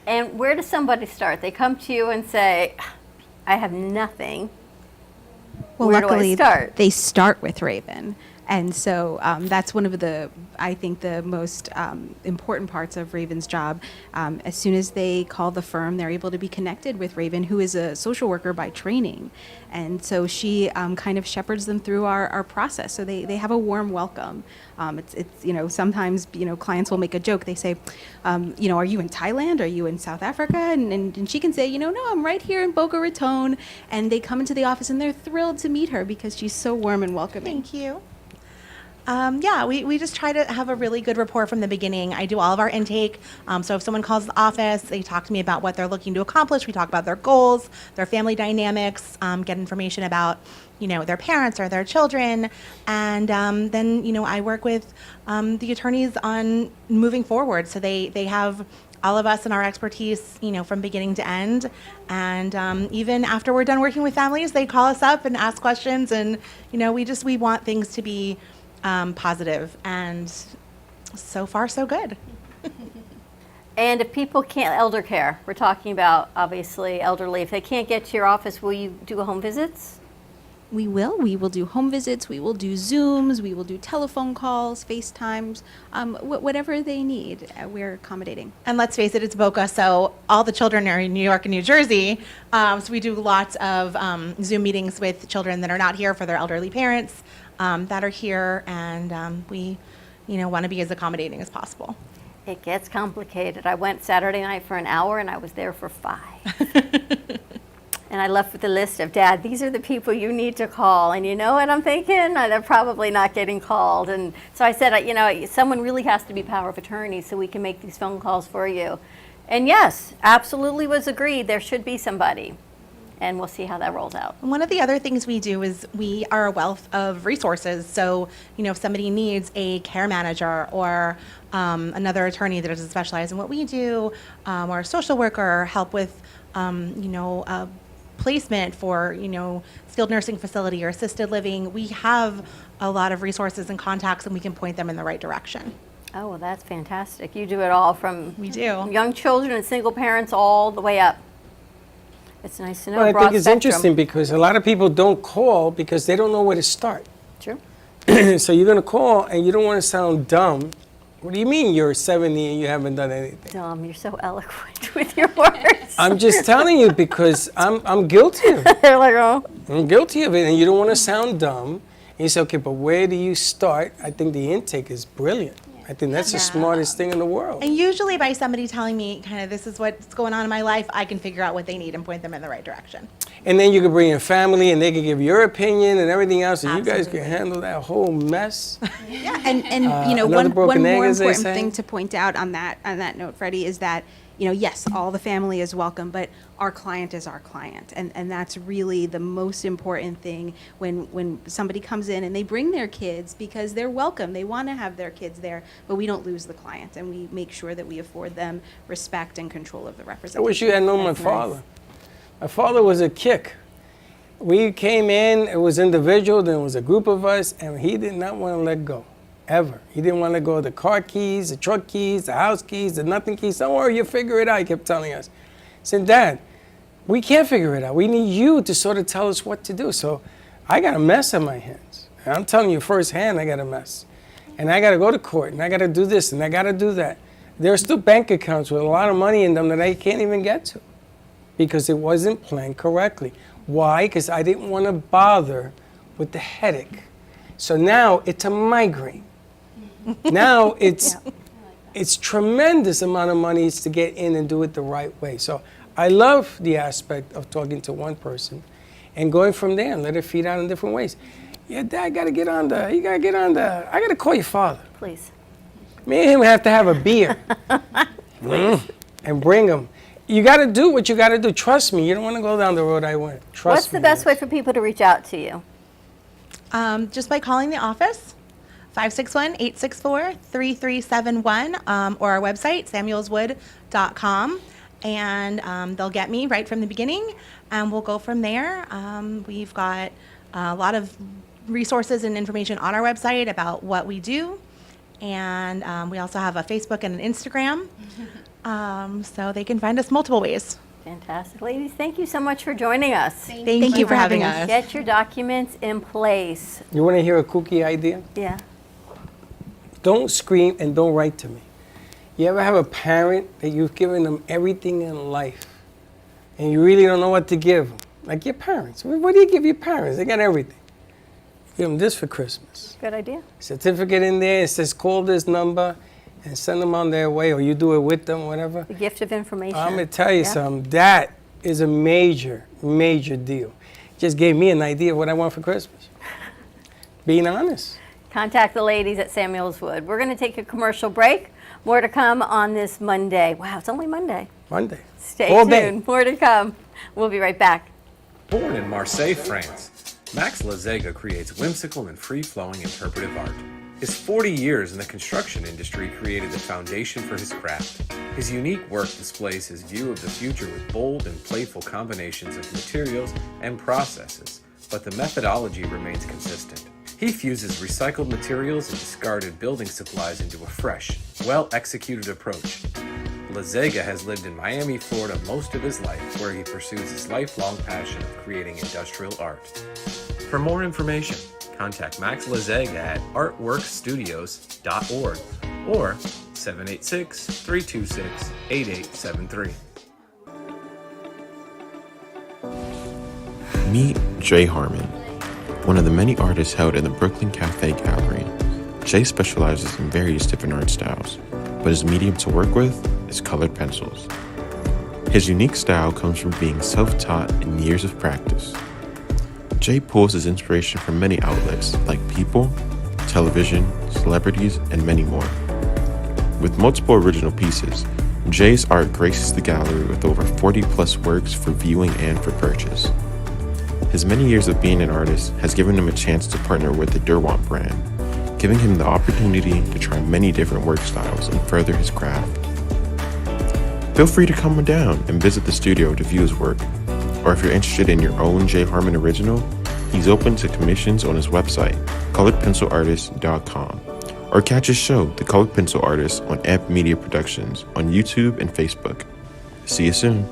S4: And where does somebody start? They come to you and say, I have nothing.
S12: Well,
S4: Where do I
S12: luckily,
S4: start?
S12: they start with Raven. And so that's one of the, I think, the most important parts of Raven's job. As soon as they call the firm, they're able to be connected with Raven, who is a social worker by training. And so she kind of shepherds them through our process. So they have a warm welcome. It's you know, sometimes, you know, clients will make a joke. They say, you know, are you in Thailand? Are you in South Africa? And she can say, you know, no, I'm right here in Boca Raton. And they come into the office and they're thrilled to meet her because she's so warm and welcoming.
S14: Thank you. Yeah, we just try to have a really good rapport from the beginning. I do all of our intake. So if someone calls the office, they talk to me about what they're looking to accomplish. We talk about their goals, their family dynamics, get information about, you know, their parents or their children. And then, you know, I work with the attorneys on moving forward. So they have all of us and our expertise, you know, from beginning to end. And even after we're done working with families, they call us up and ask questions. And, you know, we want things to be positive, and so far so good.
S4: And if people can't, elder care, we're talking about obviously elderly, if they can't get to your office, will you do home visits?
S12: We will do home visits, we will do Zooms, we will do telephone calls, FaceTimes, whatever they need, we're accommodating.
S14: And let's face it, it's Boca, so all the children are in New York and New Jersey. So we do lots of Zoom meetings with children that are not here for their elderly parents that are here, and we, you know, want to be as accommodating as possible.
S4: It gets complicated. I went Saturday night for an hour and I was there for 5. And I left with a list of, Dad, these are the people you need to call. And you know what I'm thinking? They're probably not getting called. And so I said, you know, someone really has to be power of attorney so we can make these phone calls for you. And yes, absolutely was agreed. There should be somebody. And we'll see how that rolls out.
S14: One of the other things we do is we are a wealth of resources. So, you know, if somebody needs a care manager or another attorney that doesn't specialize in what we do, or a social worker, help with, you know, placement for, you know, skilled nursing facility or assisted living, we have a lot of resources and contacts, and we can point them in the right direction.
S4: Oh, well, that's fantastic. You do it all from
S14: we do
S4: young children and single parents all the way up. It's nice to know.
S3: Well, I
S4: broad
S3: think it's
S4: spectrum.
S3: interesting because a lot of people don't call because they don't know where to start.
S4: True.
S3: So you're going to call and you don't want to sound dumb. What do you mean you're 70 and you haven't done anything?
S4: Dumb, you're so eloquent with your words.
S3: I'm just telling you because I'm guilty of it.
S4: They're like, oh.
S3: I'm guilty of it, and you don't want to sound dumb. And you say, okay, but where do you start? I think the intake is brilliant. I think that's the smartest thing in the world.
S14: And usually by somebody telling me kind of this is what's going on in my life, I can figure out what they need and point them in the right direction.
S3: And then you can bring in family and they can give your opinion and everything else, and you guys can handle that whole mess.
S12: Yeah, and you know,
S3: another
S12: one
S3: broken egg,
S12: more
S3: as they
S12: important
S3: say.
S12: thing to point out on that note, Freddie, is that, you know, yes, all the family is welcome, but our client is our client. And that's really the most important thing when somebody comes in and they bring their kids because they're welcome. They want to have their kids there, but we don't lose the client, and we make sure that we afford them respect and control of the
S3: I
S12: representation.
S3: wish you had known my father. My father was a kick. We came in, it was individual, then it was a group of us, and he did not want to let go, ever. He didn't want to let go of the car keys, the truck keys, the house keys, the nothing keys. Don't worry, you'll figure it out, he kept telling us. I said, Dad, we can't figure it out. We need you to sort of tell us what to do. So I got a mess on my hands. And I'm telling you firsthand, I got a mess. And I got to go to court, and I got to do this, and I got to do that. There are still bank accounts with a lot of money in them that I can't even get to because it wasn't planned correctly. Why? Because I didn't want to bother with the headache. So now it's a migraine. Now it's tremendous amount of money to get in and do it the right way. So I love the aspect of talking to one person and going from there and let it feed out in different ways. Yeah, Dad, I got to call your father.
S4: Please.
S3: Me and him have to have a beer and bring him. You got to do what you got to do. Trust me, you don't want to go down the road I went. Trust me.
S4: What's the best way for people to reach out to you?
S14: Just by calling the office, 561-864-3371, or our website, samuelswood.com. And they'll get me right from the beginning, and we'll go from there. We've got a lot of resources and information on our website about what we do. And we also have a Facebook and an Instagram. So they can find us multiple ways.
S4: Fantastic. Ladies, thank you so much for joining us.
S14: Thank you for having us.
S4: Get your documents in place.
S3: You want to hear a kooky idea?
S4: Yeah.
S3: Don't scream and don't write to me. You ever have a parent that you've given them everything in life and you really don't know what to give them? Like your parents. What do you give your parents? They got everything. Give them this for Christmas.
S4: Good idea.
S3: Certificate in there. It says call this number and send them on their way, or you do it with them, whatever.
S4: The gift of information.
S3: I'm going to tell you something. That is a major, major deal. Just gave me an idea of what I want for Christmas. Being honest.
S4: Contact the ladies at Samuels Wood. We're going to take a commercial break. More to come on this Monday. Wow, it's only Monday.
S3: Monday.
S4: Stay
S3: All
S4: tuned.
S3: day.
S4: More to come. We'll be right back.
S15: Born in Marseille, France, Max Lazega creates whimsical and free-flowing interpretive art. His 40 years in the construction industry created the foundation for his craft. His unique work displays his view of the future with bold and playful combinations of materials and processes, but the methodology remains consistent. He fuses recycled materials and discarded building supplies into a fresh, well-executed approach. Lazega has lived in Miami, Florida most of his life, where he pursues his lifelong passion of creating industrial art. For more information, contact Max Lazega at artworkstudios.org or 786-326-8873.
S16: Meet Jay Harmon, one of the many artists held in the Brooklyn Cafe Gallery. Jay specializes in various different art styles, but his medium to work with is colored pencils. His unique style comes from being self-taught and years of practice. Jay pulls his inspiration from many outlets like people, television, celebrities, and many more. With multiple original pieces, Jay's art graces the gallery with over 40 plus works for viewing and for purchase. His many years of being an artist has given him a chance to partner with the Derwent brand, giving him the opportunity to try many different work styles and further his craft. Feel free to come on down and visit the studio to view his work, or if you're interested in your own Jay Harmon original, he's open to commissions on his website, coloredpencilartist.com, or catch his show, The Colored Pencil Artist, on Amp Media Productions on YouTube and Facebook. See you soon.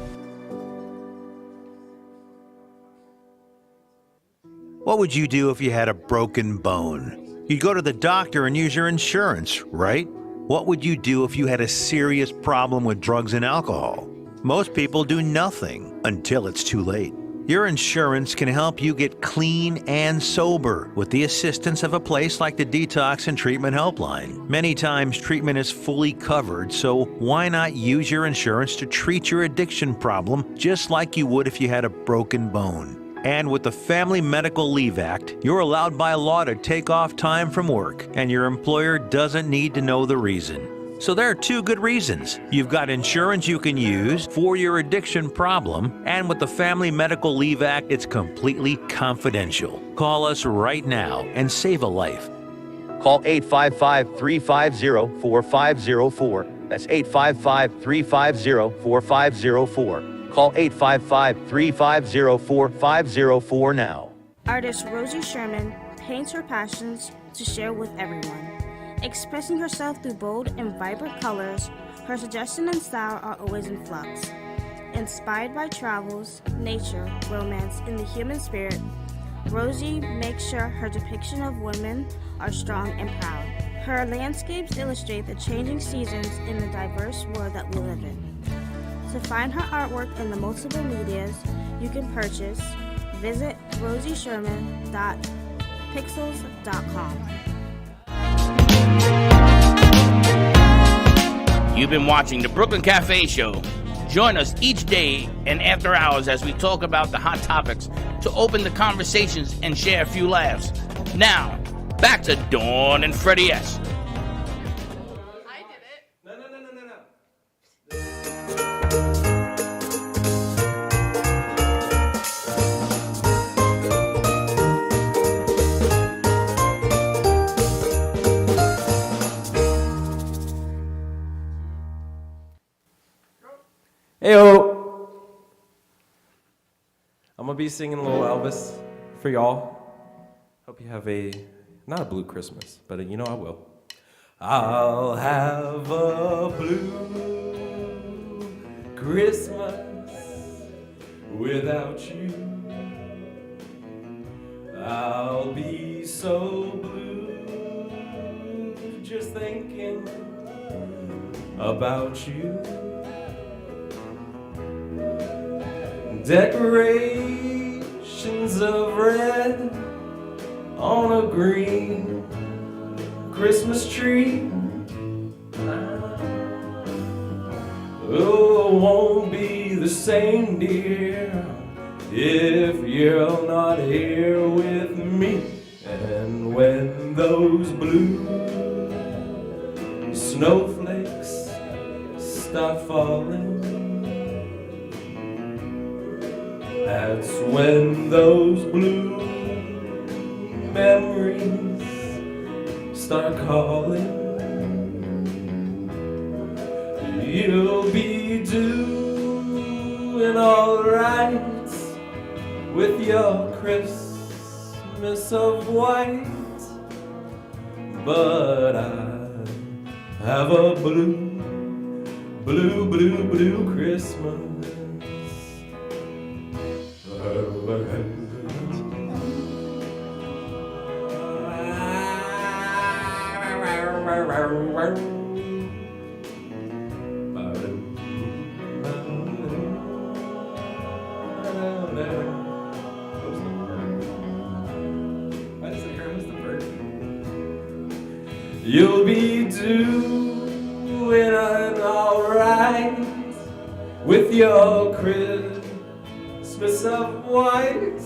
S17: What would you do if you had a broken bone? You'd go to the doctor and use your insurance, right? What would you do if you had a serious problem with drugs and alcohol? Most people do nothing until it's too late. Your insurance can help you get clean and sober with the assistance of a place like the Detox and Treatment Helpline. Many times treatment is fully covered, so why not use your insurance to treat your addiction problem just like you would if you had a broken bone? And with the Family Medical Leave Act, you're allowed by law to take off time from work, and your employer doesn't need to know the reason. So there are two good reasons. You've got insurance you can use for your addiction problem, and with the Family Medical Leave Act, it's completely confidential. Call us right now and save a life.
S18: Call 855-350-4504. That's 855-350-4504. Call 855-350-4504 now.
S19: Artist Rosie Sherman paints her passions to share with everyone. Expressing herself through bold and vibrant colors, her suggestion and style are always in flux. Inspired by travels, nature, romance, and the human spirit, Rosie makes sure her depiction of women are strong and proud. Her landscapes illustrate the changing seasons in the diverse world that we live in. To find her artwork in the multiple medias you can purchase, visit rosiesherman.pixels.com.
S2: You've been watching the Brooklyn Cafe Show. Join us each day and after hours as we talk about the hot topics to open the conversations and share a few laughs. Now, back to Dawn and Freddie S.
S9: Heyo! I'm gonna be singing a little Elvis for y'all. Hope you have not a blue Christmas, but you know I will. I'll have a blue Christmas without you. I'll be so blue just thinking about you. Decorations of red on a green Christmas tree. Oh, it won't be the same, dear, if you're not here with me. And when those blue snowflakes start falling, that's when those blue memories start calling. You'll be doing alright with your Christmas of white, but I have a blue, blue, blue, blue Christmas. You'll be doing alright with your Christmas of white,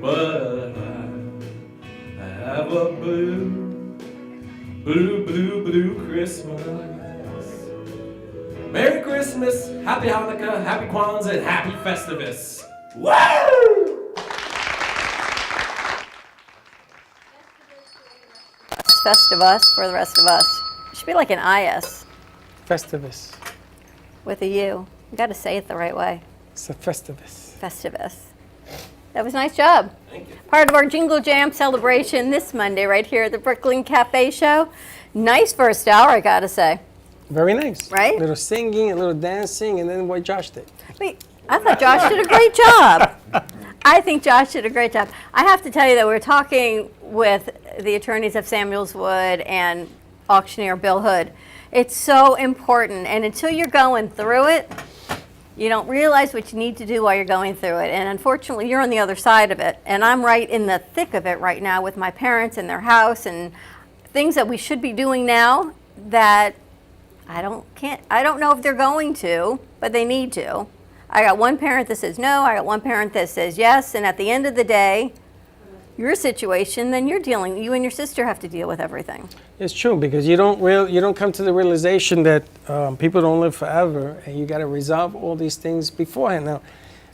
S9: but I have a blue, blue, blue, blue Christmas. Merry Christmas, Happy Hanukkah, Happy Kwanzaa, and Happy Festivus. Woo!
S4: Festivus for the rest of us. It should be like an IS
S3: Festivus.
S4: with a U. You got to say it the right way.
S3: It's a Festivus.
S4: Festivus. That was a nice job.
S9: Thank you.
S4: Part of our Jingle Jam celebration this Monday right here at the Brooklyn Cafe Show. Nice first hour, I got to say.
S3: Very nice.
S4: Right?
S3: A little singing, a little dancing, and then what Josh did.
S4: Wait, I thought Josh did a great job. I think Josh did a great job. I have to tell you that we were talking with the attorneys of Samuels Wood and auctioneer Bill Hood. It's so important, and until you're going through it, you don't realize what you need to do while you're going through it. And unfortunately, you're on the other side of it. And I'm right in the thick of it right now with my parents and their house and things that we should be doing now that I don't know if they're going to, but they need to. I got one parent that says no, I got one parent that says yes, and at the end of the day, your situation, then you and your sister have to deal with everything.
S3: It's true, because you don't come to the realization that people don't live forever, and you got to resolve all these things beforehand. Now,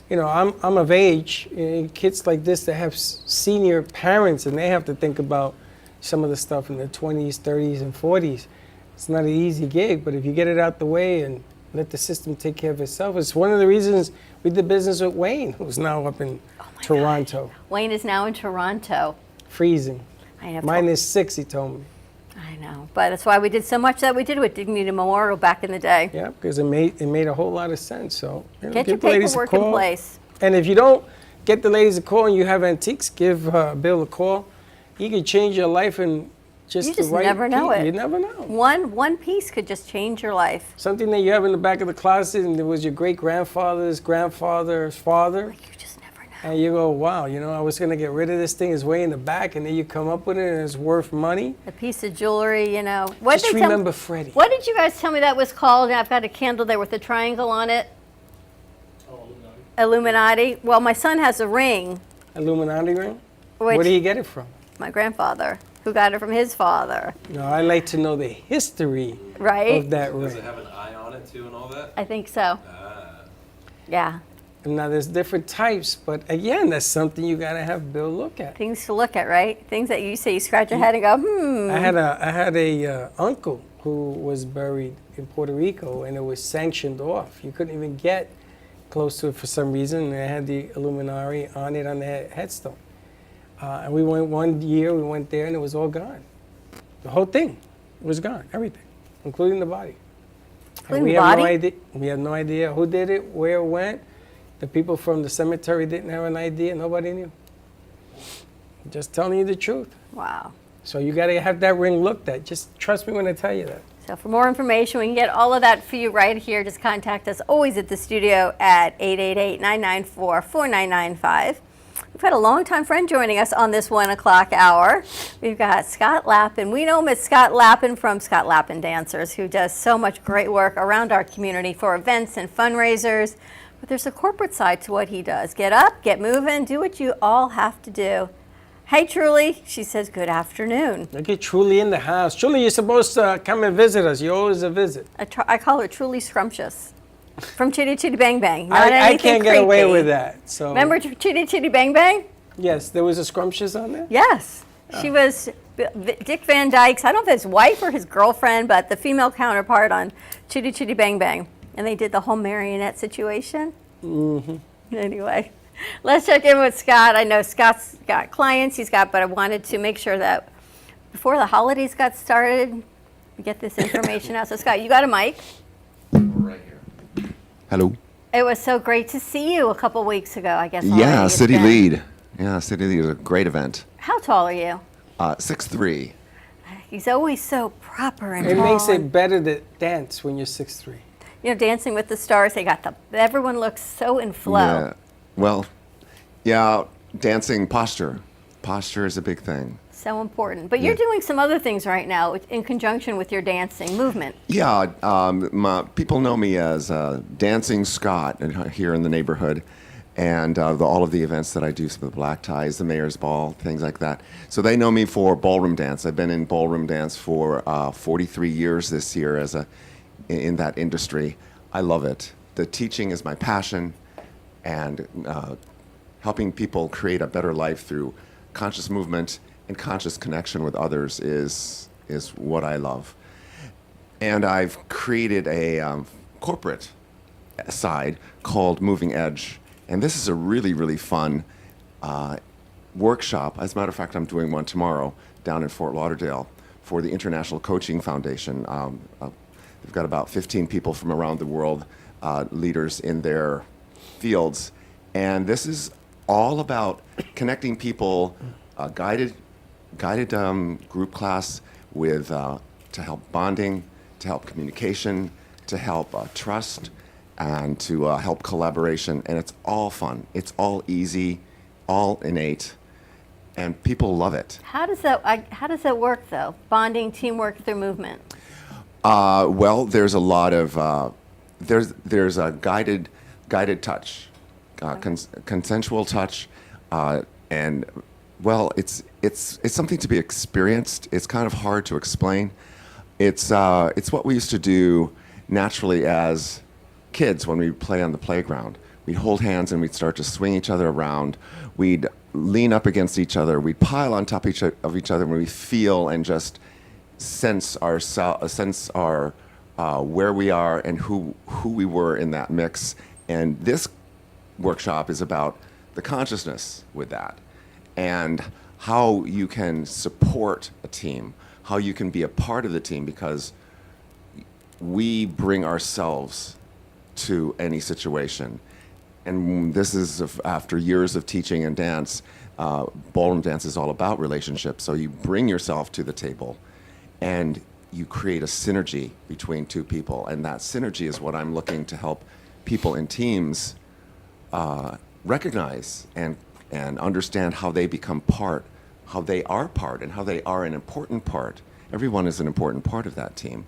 S3: I'm of age. Kids like this that have senior parents, and they have to think about some of the stuff in their 20s, 30s, and 40s. It's not an easy gig, but if you get it out the way and let the system take care of itself. It's one of the reasons we did business with Wayne, who's now up in Toronto.
S4: God. Wayne is now in Toronto.
S3: Freezing.
S4: I know.
S3: -6, he told me.
S4: I know, but that's why we did so much that we did with Dignity Memorial back in the day.
S3: Yeah, because it made a whole lot of sense. So
S4: get your paperwork in place.
S3: And if you don't get the ladies a call and you have antiques, give Bill a call. He could change your life in
S4: you just never know it.
S3: You never know.
S4: One piece could just change your life.
S3: Something that you have in the back of the closet, and it was your great-grandfather's grandfather's father.
S4: You just never know.
S3: And you go, wow, I was going to get rid of this thing. It's way in the back, and then you come up with it, and it's worth money.
S4: A piece of jewelry,
S3: Just remember Freddie.
S4: What did you guys tell me that was called? I've got a candle there with a triangle on it. Illuminati. Well, my son has a ring.
S3: Illuminati ring? Where did he get it from?
S4: My grandfather, who got it from his father.
S3: No, I like to know the history of that ring.
S9: Does it have an eye on it too and all that?
S4: I think so. Yeah.
S3: And now there's different types, but again, that's something you got to have Bill look at.
S4: Things to look at, right? Things that you say, you scratch your head and go,
S3: I had a uncle who was buried in Puerto Rico, and it was sanctioned off. You couldn't even get close to it for some reason, and it had the Illuminati on it on the headstone. And we went one year, we went there, and it was all gone. The whole thing was gone, everything, including the body.
S4: Including the body?
S3: We have no idea who did it, where it went. The people from the cemetery didn't have an idea. Nobody knew. Just telling you the truth.
S4: Wow.
S3: So you got to have that ring looked at. Just trust me when I tell you that.
S4: So for more information, we can get all of that for you right here. Just contact us always at the studio at 888-994-4995. We've had a longtime friend joining us on this 1 o'clock hour. We've got Scott Lappin. We know him as Scott Lappin from Scott Lappin Dancers, who does so much great work around our community for events and fundraisers. But there's a corporate side to what he does. Get up, get moving, do what you all have to do. Hey, Truly. She says, good afternoon.
S3: Look at Truly in the house. Truly, you're supposed to come and visit us. You're always a visit.
S4: I call her Truly Scrumptious from Chitty Chitty Bang Bang. Not
S3: I
S4: anything
S3: can't get away
S4: creepy.
S3: with that. So
S4: Remember Chitty Chitty Bang Bang?
S3: Yes, there was a Scrumptious on there?
S4: Yes. She was Dick Van Dyke's, I don't know if his wife or his girlfriend, but the female counterpart on Chitty Chitty Bang Bang. And they did the whole marionette situation.
S3: Mm-hmm.
S4: Anyway, let's check in with Scott. I know Scott's got clients but I wanted to make sure that before the holidays got started, we get this information out. So Scott, you got a mic.
S20: Hello.
S4: It was so great to see you a couple weeks ago, I guess.
S20: Yeah,
S4: already. It's
S20: City
S4: been-
S20: Lead. Yeah, City Lead is a great event.
S4: How tall are you?
S20: 6'3".
S4: He's always so proper and
S3: It
S4: tall.
S3: makes it better to dance when you're 6'3".
S4: You know, Dancing with the Stars, everyone looks so in flow.
S20: Yeah. Well, yeah, dancing posture. Posture is a big thing.
S4: So important. But you're doing some other things right now in conjunction with your dancing movement.
S20: Yeah, people know me as Dancing Scott here in the neighborhood, and all of the events that I do, some of the black ties, the mayor's ball, things like that. So they know me for ballroom dance. I've been in ballroom dance for 43 years this year in that industry. I love it. The teaching is my passion, and helping people create a better life through conscious movement and conscious connection with others is what I love. And I've created a corporate side called Moving Edge. And this is a really, really fun workshop. As a matter of fact, I'm doing one tomorrow down in Fort Lauderdale for the International Coaching Foundation. They've got about 15 people from around the world, leaders in their fields. And this is all about connecting people, guided group class with to help bonding, to help communication, to help trust, and to help collaboration. And it's all fun. It's all easy, all innate, and people love it.
S4: How does that work though? Bonding, teamwork through movement.
S20: Well, there's a lot of there's a guided touch, consensual touch, and well, it's something to be experienced. It's kind of hard to explain. It's what we used to do naturally as kids when we play on the playground. We'd hold hands and we'd start to swing each other around. We'd lean up against each other. We'd pile on top of each other when we feel and just sense our where we are and who we were in that mix. And this workshop is about the consciousness with that, and how you can support a team, how you can be a part of the team, because we bring ourselves to any situation. And this is after years of teaching and dance. Ballroom dance is all about relationships. So you bring yourself to the table and you create a synergy between two people. And that synergy is what I'm looking to help people in teams recognize and understand how they become part, how they are part, and how they are an important part. Everyone is an important part of that team.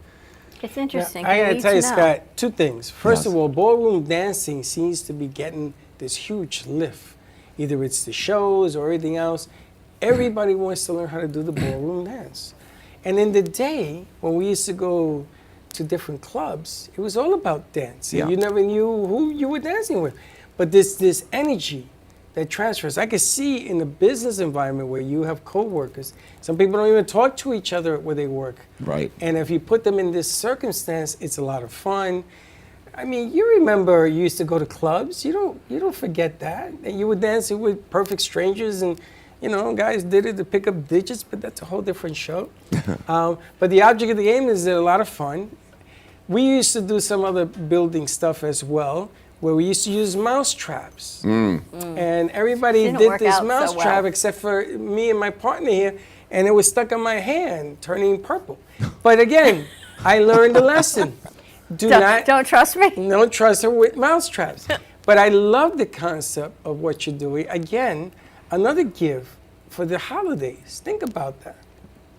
S4: It's interesting.
S3: I gotta tell you, Scott, two things. First
S20: Yes.
S3: of all, ballroom dancing seems to be getting this huge lift. Either it's the shows or everything else. Everybody wants to learn how to do the ballroom dance. And in the day, when we used to go to different clubs, it was all about dance.
S20: Yeah.
S3: You never knew who you were dancing with. But this energy that transfers. I can see in the business environment where you have coworkers, some people don't even talk to each other where they work.
S20: Right.
S3: And if you put them in this circumstance, it's a lot of fun. I mean, you remember you used to go to clubs. You don't forget that. And you were dancing with perfect strangers, and guys did it to pick up digits, but that's a whole different show. But the object of the game is a lot of fun. We used to do some other building stuff as well, where we used to use mouse traps.
S20: Mm.
S3: And everybody
S4: Didn't
S3: did
S4: work
S3: this
S4: out so
S3: mouse
S4: well.
S3: trap except for me and my partner here, and it was stuck on my hand, turning purple. But again, I learned a lesson.
S4: Don't trust me.
S3: Don't trust her with mouse traps. But I love the concept of what you're doing. Again, another gift for the holidays. Think about that.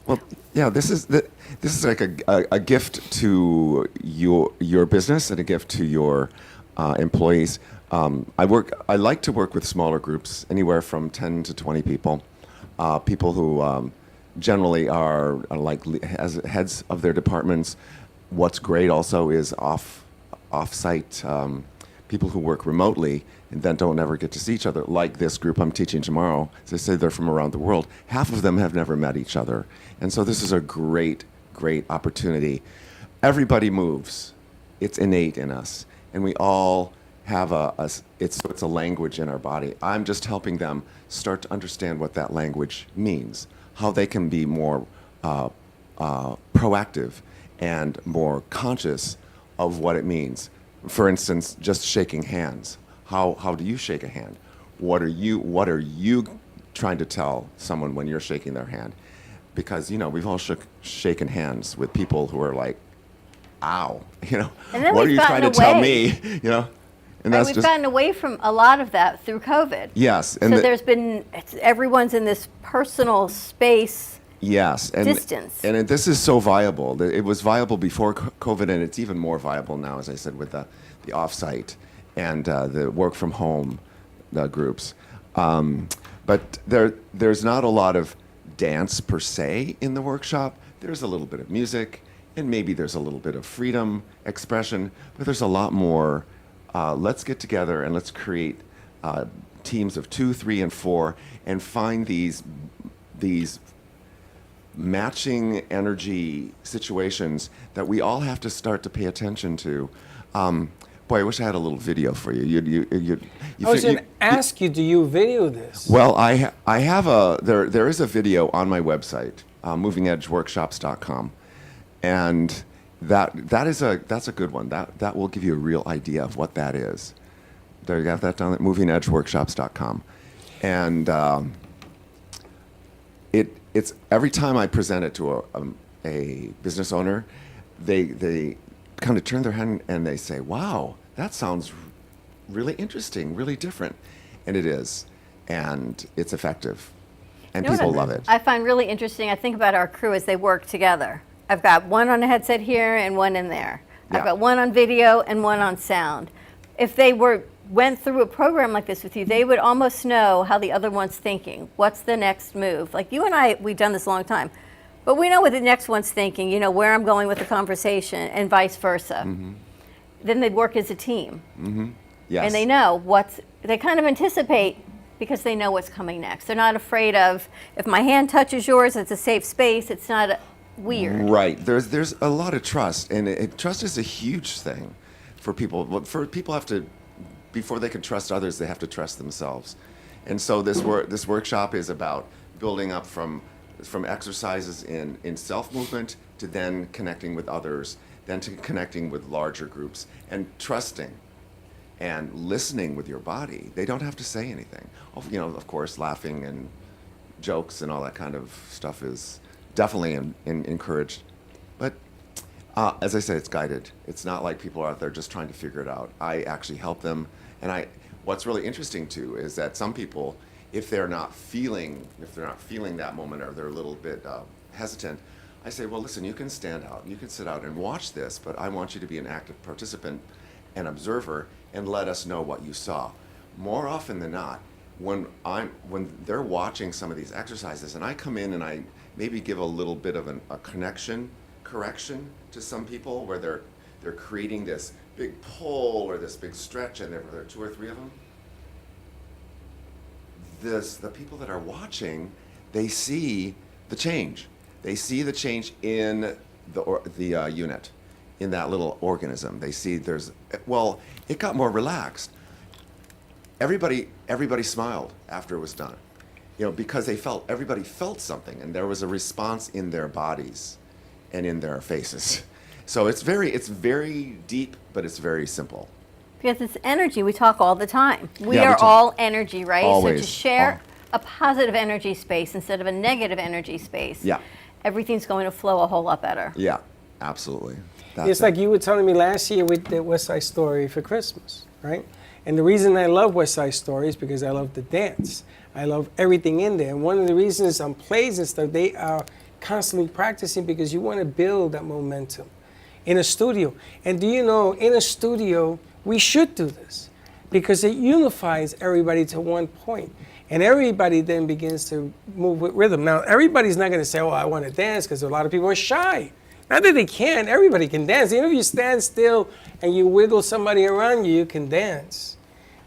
S20: Well, yeah, this is like a gift to your business and a gift to your employees. I like to work with smaller groups, anywhere from 10 to 20 people. People who generally are like as heads of their departments. What's great also is off-site people who work remotely and then don't ever get to see each other. Like this group I'm teaching tomorrow, as I say, they're from around the world. Half of them have never met each other, and so this is a great opportunity. Everybody moves; it's innate in us, and we all have it's a language in our body. I'm just helping them start to understand what that language means, how they can be more proactive and more conscious of what it means. For instance, just shaking hands. How do you shake a hand? What are you trying to tell someone when you're shaking their hand? Because we've all shaken hands with people who are like, "Ow,"
S4: And then
S20: what are
S4: we've
S20: you trying to
S4: gotten
S20: tell
S4: away.
S20: me? And
S4: Right,
S20: that's
S4: we've
S20: just
S4: gotten away from a lot of that through COVID.
S20: yes.
S4: So there's been everyone's in this personal space.
S20: Yes, and
S4: Distance.
S20: and this is so viable. It was viable before COVID, and it's even more viable now, as I said, with the offsite and the work from home groups. But there's not a lot of dance per se in the workshop. There's a little bit of music, and maybe there's a little bit of freedom expression, but there's a lot more. Let's get together and let's create teams of 2, 3, and 4, and find these matching energy situations that we all have to start to pay attention to. Boy, I wish I had a little video for you.
S3: I was going to ask you, do you video this?
S20: Well, I have there is a video on my website, movingedgeworkshops.com, and that's a good one. That will give you a real idea of what that is. There, you got that down at movingedgeworkshops.com, and it's every time I present it to a business owner, they kind of turn their head and they say, "Wow, that sounds really interesting, really different," and it is, and it's effective, and
S4: You know
S20: people
S4: what
S20: love it.
S4: I find really interesting. I think about our crew as they work together. I've got one on a headset here and one in there.
S20: Yeah.
S4: I've got one on video and one on sound. If they went through a program like this with you, they would almost know how the other one's thinking. What's the next move? Like you and I, we've done this a long time, but we know what the next one's thinking, where I'm going with the conversation and vice versa.
S20: Mm-hmm.
S4: Then they work as a team.
S20: Mm-hmm. Yes.
S4: And they know they kind of anticipate because they know what's coming next. They're not afraid of, if my hand touches yours, it's a safe space. It's not weird.
S20: Right. There's a lot of trust, and trust is a huge thing for people. People have to, before they can trust others, they have to trust themselves. And so this workshop is about building up from exercises in self-movement to then connecting with others, then to connecting with larger groups, and trusting and listening with your body. They don't have to say anything. Of course, laughing and jokes and all that kind of stuff is definitely encouraged. But as I said, it's guided. It's not like people are out there just trying to figure it out. I actually help them. And what's really interesting too is that some people, if they're not feeling that moment, or they're a little bit hesitant, I say, well, listen, you can stand out, you can sit out and watch this, but I want you to be an active participant and observer and let us know what you saw. More often than not, when they're watching some of these exercises and I come in and I maybe give a little bit of a correction to some people where they're creating this big pull or this big stretch, and there are 2 or 3 of them. The people that are watching, they see the change. They see the change in the unit, in that little organism. They see it got more relaxed. Everybody smiled after it was done, because everybody felt something, and there was a response in their bodies and in their faces. So it's very deep, but it's very simple.
S4: Because it's energy. We talk all the time. We
S20: Yeah, we
S4: are
S20: talk-
S4: all energy, right? So
S20: Always.
S4: to share a positive energy space instead of a negative energy space,
S20: Yeah.
S4: everything's going to flow a whole lot better.
S20: Yeah, absolutely.
S3: It's like you were telling me last year with the West Side Story for Christmas, right? And the reason I love West Side Story is because I love the dance. I love everything in there. And one of the reasons on plays and stuff, they are constantly practicing because you want to build that momentum in a studio. And do you know, in a studio, we should do this because it unifies everybody to one point. And everybody then begins to move with rhythm. Now, everybody's not going to say, oh, I want to dance, because a lot of people are shy. Not that they can't, everybody can dance. Even if you stand still and you wiggle somebody around you, you can dance.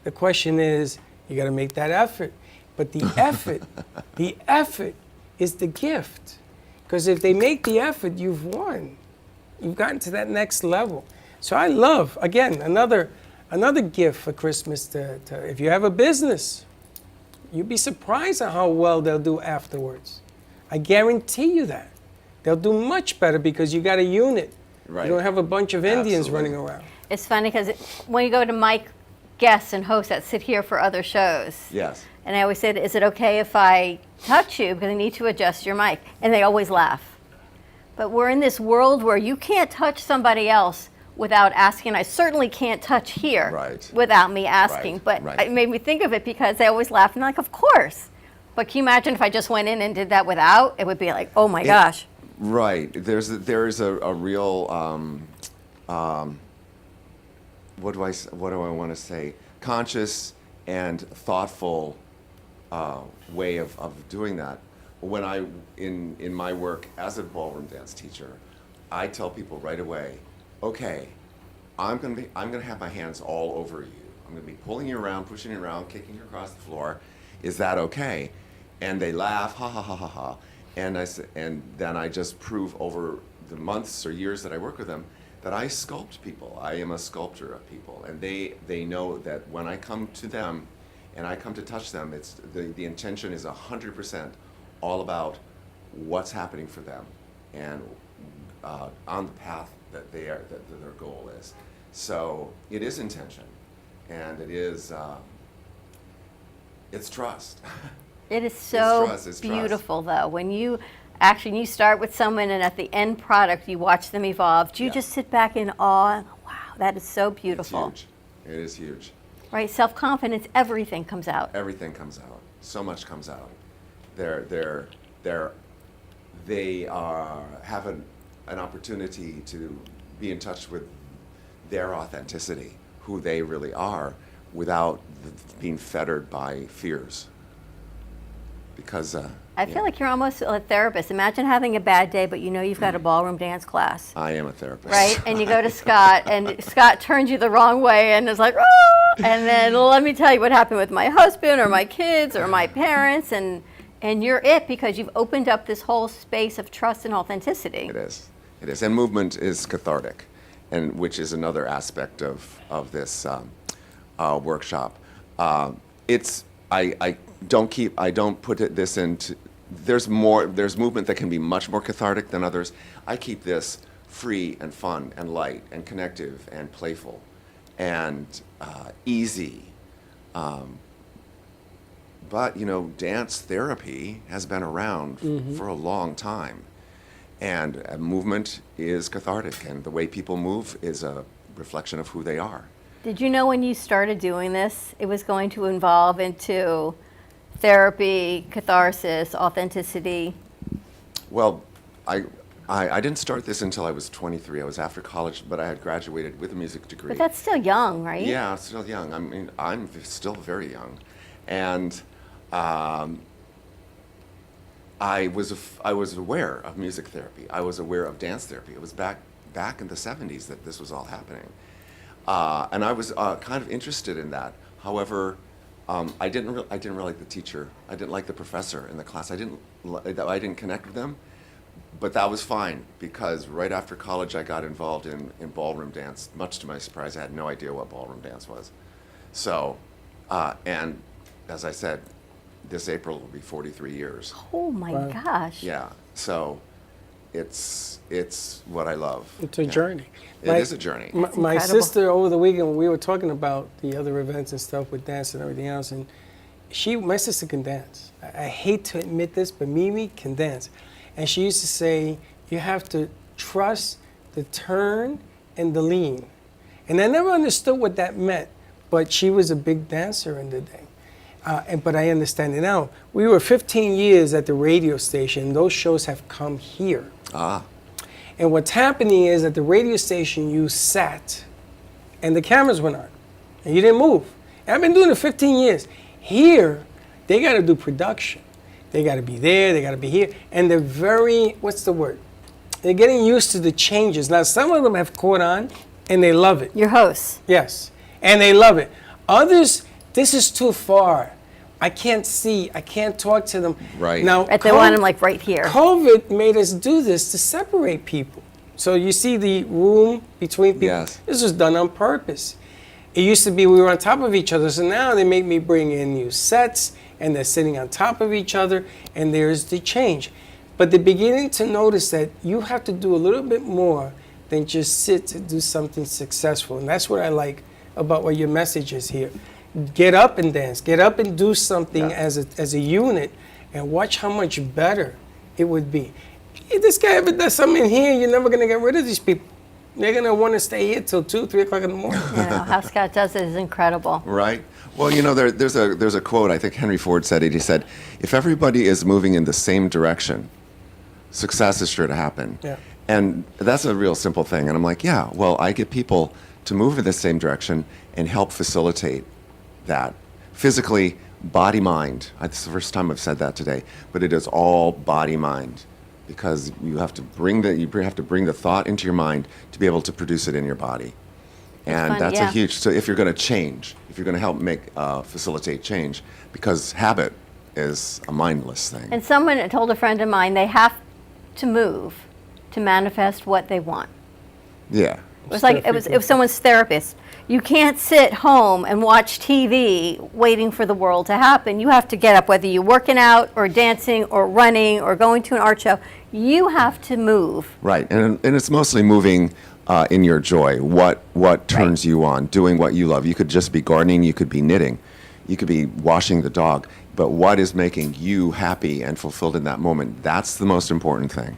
S3: The question is, you got to make that effort. But the effort is the gift. Because if they make the effort, you've won. You've gotten to that next level. So I love, again, another gift for Christmas to if you have a business, you'd be surprised at how well they'll do afterwards. I guarantee you that. They'll do much better because you got a unit.
S20: Right.
S3: You don't have a bunch of Indians
S20: Absolutely.
S3: running around.
S4: It's funny because when you go to mic guests and hosts that sit here for other shows,
S20: Yes.
S4: and I always say, is it okay if I touch you because I need to adjust your mic? And they always laugh. But we're in this world where you can't touch somebody else without asking. I certainly can't touch here without me asking. But it made me think of it because they always laugh. And I'm like, of course. But can you imagine if I just went in and did that without? It would be like, oh my gosh.
S20: Right. There's a real what do I want to say? Conscious and thoughtful way of doing that. When I in my work as a ballroom dance teacher, I tell people right away, okay, I'm gonna have my hands all over you. I'm gonna be pulling you around, pushing you around, kicking you across the floor. Is that okay? And they laugh, ha ha ha ha ha. And then I just prove over the months or years that I work with them that I sculpt people. I am a sculptor of people, and they know that when I come to them and I come to touch them, it's the intention is 100% all about what's happening for them and on the path that their goal is. So it is intention, and it is it's trust.
S4: It is so
S20: It's
S4: beautiful, though. When you actually start with someone and at the end product, you watch them evolve. Do you just sit back in awe? And, wow, that is so beautiful.
S20: It's huge. It is huge.
S4: Right? Self-confidence, everything comes out.
S20: Everything comes out. So much comes out. They have an opportunity to be in touch with their authenticity, who they really are, without being fettered by fears. Because
S4: I feel like you're almost a therapist. Imagine having a bad day, but you know you've got a ballroom dance class.
S20: I am a therapist.
S4: Right? And you go to Scott, and Scott turns you the wrong way and is like, oh! And then let me tell you what happened with my husband or my kids or my parents, and you're it because you've opened up this whole space of trust and authenticity.
S20: It is. It is. And movement is cathartic, and which is another aspect of this workshop. I don't put this into. There's movement that can be much more cathartic than others. I keep this free and fun and light and connective and playful and easy. But dance therapy has been around for a long time, and movement is cathartic, and the way people move is a reflection of who they are.
S4: Did you know when you started doing this, it was going to evolve into therapy, catharsis, authenticity?
S20: Well, I didn't start this until I was 23. I was after college, but I had graduated with a music degree.
S4: But that's still young, right?
S20: Yeah, still young. I mean, I'm still very young. And I was aware of music therapy. I was aware of dance therapy. It was back in the 70s that this was all happening. And I was kind of interested in that. However, I didn't really like the teacher. I didn't like the professor in the class. I didn't connect with them, but that was fine because right after college I got involved in ballroom dance. Much to my surprise, I had no idea what ballroom dance was. So, and as I said, this April will be 43 years.
S4: Oh my gosh.
S20: Yeah. So, it's what I love.
S3: It's a journey.
S20: It is a journey.
S3: My sister over the weekend, we were talking about the other events and stuff with dance and everything else, and my sister can dance. I hate to admit this, but Mimi can dance. And she used to say, you have to trust the turn and the lean. And I never understood what that meant, but she was a big dancer in the day. But I understand it now. We were 15 years at the radio station. Those shows have come here.
S20: Ah.
S3: And what's happening is at the radio station, you sat and the cameras went on and you didn't move. And I've been doing it 15 years. Here, they got to do production. They got to be there, they got to be here. And they're very, what's the word? They're getting used to the changes. Now, some of them have caught on and they love it.
S4: Your hosts.
S3: Yes. And they love it. Others, this is too far. I can't see. I can't talk to them.
S20: Right.
S3: Now,
S4: They want them like right here.
S3: COVID made us do this to separate people. So you see the room between people.
S20: Yes.
S3: This was done on purpose. It used to be we were on top of each other. So now they make me bring in new sets and they're sitting on top of each other and there's the change. But they're beginning to notice that you have to do a little bit more than just sit to do something successful. And that's what I like about what your message is here. Get up and dance. Get up and do something as a unit, and watch how much better it would be. If this guy ever does something here, you're never gonna get rid of these people. They're gonna want to stay here till 2, 3 o'clock in the morning.
S4: You know, how Scott does it is incredible.
S20: Right. Well, you know, there's a quote. I think Henry Ford said it. He said, "If everybody is moving in the same direction, success is sure to happen."
S3: Yeah.
S20: And that's a real simple thing. And I'm like, yeah. Well, I get people to move in the same direction and help facilitate that physically, body, mind. It's the first time I've said that today, but it is all body, mind, because you have to bring the thought into your mind to be able to produce it in your body, and that's a huge. So if you're going to change, if you're going to help facilitate change, because habit is a mindless thing.
S4: And someone told a friend of mine they have to move to manifest what they want.
S20: Yeah.
S4: It was like it was someone's therapist. You can't sit home and watch TV waiting for the world to happen. You have to get up, whether you're working out or dancing or running or going to an art show. You have to move.
S20: Right, and it's mostly moving in your joy. What turns you on? Doing what you love. You could just be gardening. You could be knitting. You could be washing the dog. But what is making you happy and fulfilled in that moment? That's the most important thing.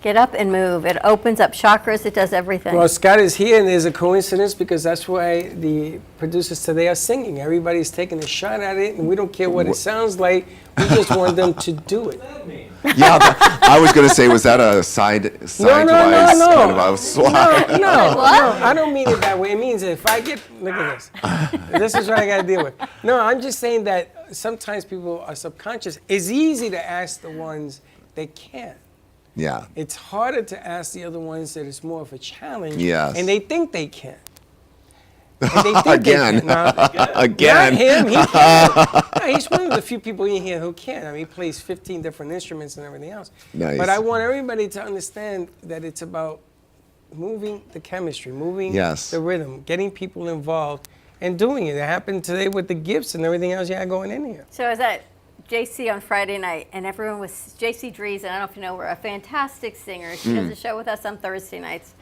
S4: Get up and move. It opens up chakras. It does everything.
S3: Well, Scott is here, and there's a coincidence because that's why the producers today are singing. Everybody's taking a shot at it, and we don't care what it sounds like. We just want them to do it.
S20: Yeah, I was going to say, was that a sidewise kind of a swat?
S3: No, I don't mean it that way. It means if I get, look at this. This is what I got to deal with. No, I'm just saying that sometimes people are subconscious. It's easy to ask the ones that can't.
S20: Yeah.
S3: It's harder to ask the other ones that it's more of a challenge.
S20: Yes.
S3: And they think they can. And they think
S20: Again.
S3: They can. Now,
S20: Again.
S3: Not him. He can. No, he's one of the few people in here who can. I mean, he plays 15 different instruments and everything else.
S20: Nice.
S3: But I want everybody to understand that it's about moving the chemistry, moving the rhythm, getting people involved, and doing it. It happened today with the gifts and everything else you had going in here.
S4: So I was at JC on Friday night, and everyone was, JC Drees, and I don't know if you know her, a fantastic singer. She does a show with us on Thursday nights.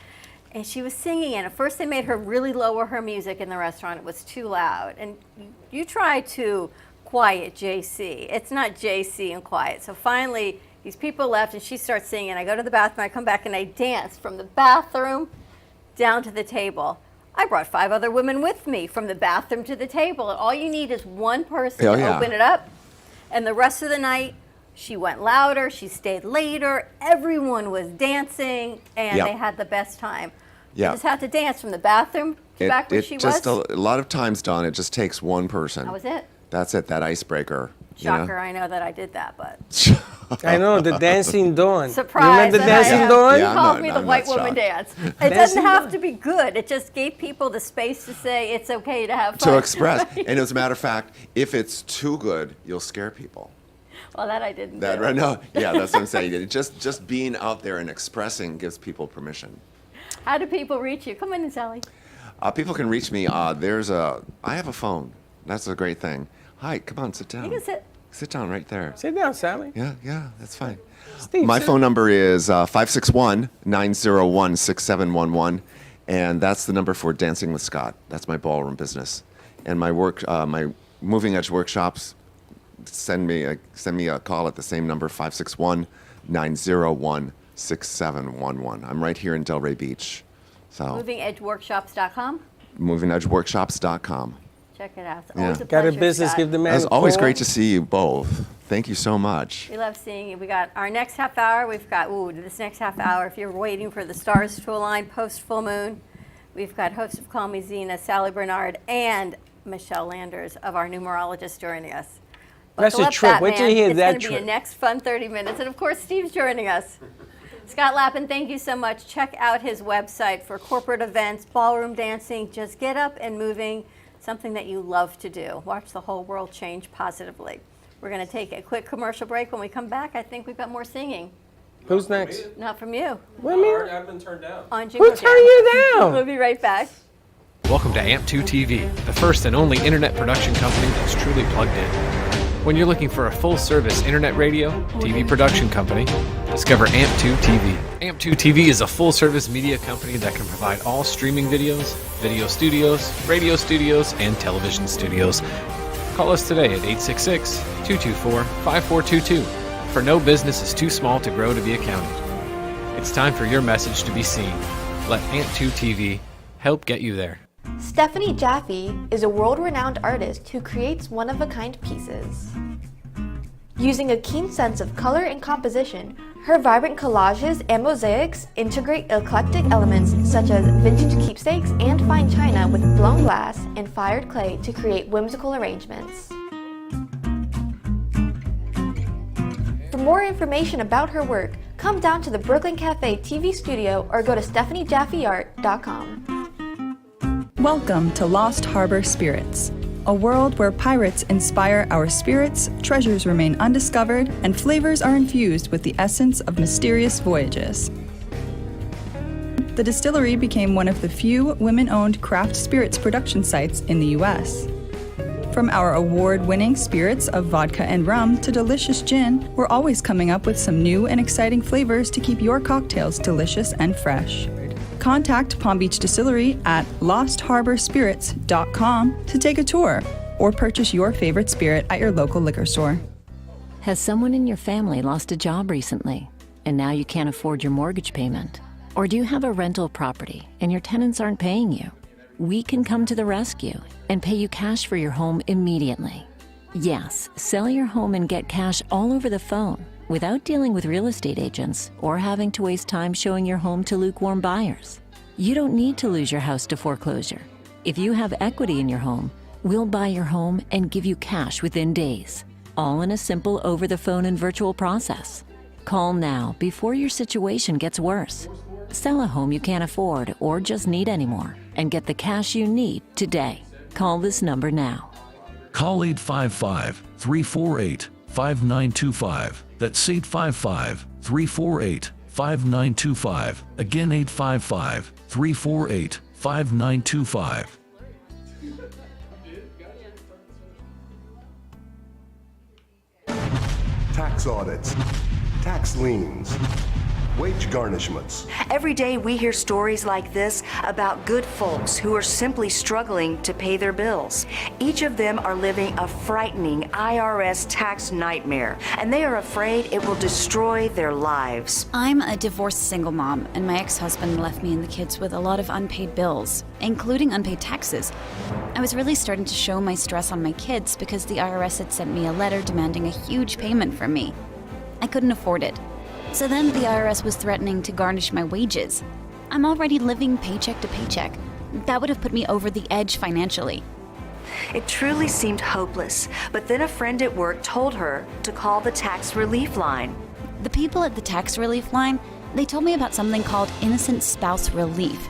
S4: And she was singing, and at first they made her really lower her music in the restaurant. It was too loud. And you try to quiet JC. It's not JC and quiet. So finally, these people left, and she starts singing. I go to the bathroom, I come back, and I dance from the bathroom down to the table. I brought 5 other women with me from the bathroom to the table. And all you need is one person to open it up. And the rest of the night, she went louder, she stayed later, everyone was dancing, and they had the best time.
S20: Yeah.
S4: You just had to dance from the bathroom to back where she was.
S20: A lot of times, Dawn, it just takes one person.
S4: That was it.
S20: That's it, that icebreaker.
S4: Shocker, I know that I did that, but.
S3: I know, the Dancing Dawn.
S4: Surprise.
S3: Remember the Dancing Dawn?
S4: You called me the white woman dance. It doesn't have to be good. It just gave people the space to say it's okay to have fun.
S20: To express. And as a matter of fact, if it's too good, you'll scare people.
S4: Well, that I didn't
S20: That
S4: do.
S20: right now, yeah, that's what I'm saying. It just being out there and expressing gives people permission.
S4: How do people reach you? Come in, Sally.
S20: People can reach me. I have a phone. That's a great thing. Hi, come on, sit down.
S4: You can sit.
S20: Sit down right there.
S3: Sit down, Sally.
S20: Yeah, that's fine.
S3: Steve,
S20: My
S3: sit
S20: phone number is 561-901-6711, and that's the number for Dancing with Scott. That's my ballroom business. And my my Moving Edge workshops, send me a call at the same number, 561-901-6711. I'm right here in Delray Beach. So
S4: MovingEdgeWorkshops.com.
S20: MovingEdgeWorkshops.com.
S4: Check it out. It's
S20: Yeah.
S4: always a
S3: Got a
S4: pleasure,
S3: business,
S4: Scott.
S3: give the man
S20: It's
S3: a
S20: always
S3: call.
S20: great to see you both. Thank you so much.
S4: We love seeing you. We got our next half hour. We've got, this next half hour, if you're waiting for the stars to align post full moon, we've got host of Call Me Zena, Sally Bernard, and Michelle Landers of our numerologist joining us.
S3: That's
S4: Buckle
S3: a
S4: up,
S3: trip. Wait till you
S4: Batman.
S3: hear that
S4: It's going to be
S3: trip.
S4: a next fun 30 minutes. And of course, Steve's joining us. Scott Lappin, thank you so much. Check out his website for corporate events, ballroom dancing. Just get up and moving, something that you love to do. Watch the whole world change positively. We're going to take a quick commercial break. When we come back, I think we've got more singing.
S3: Who's next?
S4: Not from you.
S9: I've been turned down.
S4: On Jingle
S3: Who's turning you down?
S4: We'll be right back.
S21: Welcome to AMP2 TV, the first and only internet production company that's truly plugged in. When you're looking for a full-service internet radio, TV production company, discover AMP2 TV. AMP2 TV is a full-service media company that can provide all streaming videos, video studios, radio studios, and television studios. Call us today at 866-224-5422, for no business is too small to grow to be accounted. It's time for your message to be seen. Let AMP2 TV help get you there.
S8: Stephanie Jaffe is a world-renowned artist who creates one-of-a-kind pieces. Using a keen sense of color and composition, her vibrant collages and mosaics integrate eclectic elements such as vintage keepsakes and fine china with blown glass and fired clay to create whimsical arrangements. For more information about her work, come down to the Brooklyn Cafe TV studio or go to stephaniejaffeart.com.
S22: Welcome to Lost Harbor Spirits, a world where pirates inspire our spirits, treasures remain undiscovered, and flavors are infused with the essence of mysterious voyages. The distillery became one of the few women-owned craft spirits production sites in the U.S. From our award-winning spirits of vodka and rum to delicious gin, we're always coming up with some new and exciting flavors to keep your cocktails delicious and fresh. Contact Palm Beach Distillery at lostharborspirits.com to take a tour or purchase your favorite spirit at your local liquor store.
S23: Has someone in your family lost a job recently and now you can't afford your mortgage payment? Or do you have a rental property and your tenants aren't paying you? We can come to the rescue and pay you cash for your home immediately. Yes, sell your home and get cash all over the phone without dealing with real estate agents or having to waste time showing your home to lukewarm buyers. You don't need to lose your house to foreclosure. If you have equity in your home, we'll buy your home and give you cash within days, all in a simple over-the-phone and virtual process. Call now before your situation gets worse. Sell a home you can't afford or just need anymore and get the cash you need today. Call this number now.
S24: Call 855-348-5925. That's 855-348-5925. Again, 855-348-5925.
S25: Tax audits, tax liens, wage garnishments.
S26: Every day we hear stories like this about good folks who are simply struggling to pay their bills. Each of them are living a frightening IRS tax nightmare, and they are afraid it will destroy their lives.
S27: I'm a divorced single mom, and my ex-husband left me and the kids with a lot of unpaid bills, including unpaid taxes. I was really starting to show my stress on my kids because the IRS had sent me a letter demanding a huge payment from me. I couldn't afford it. So then the IRS was threatening to garnish my wages. I'm already living paycheck to paycheck. That would have put me over the edge financially.
S26: It truly seemed hopeless, but then a friend at work told her to call the tax relief line.
S27: The people at the tax relief line, they told me about something called innocent spouse relief.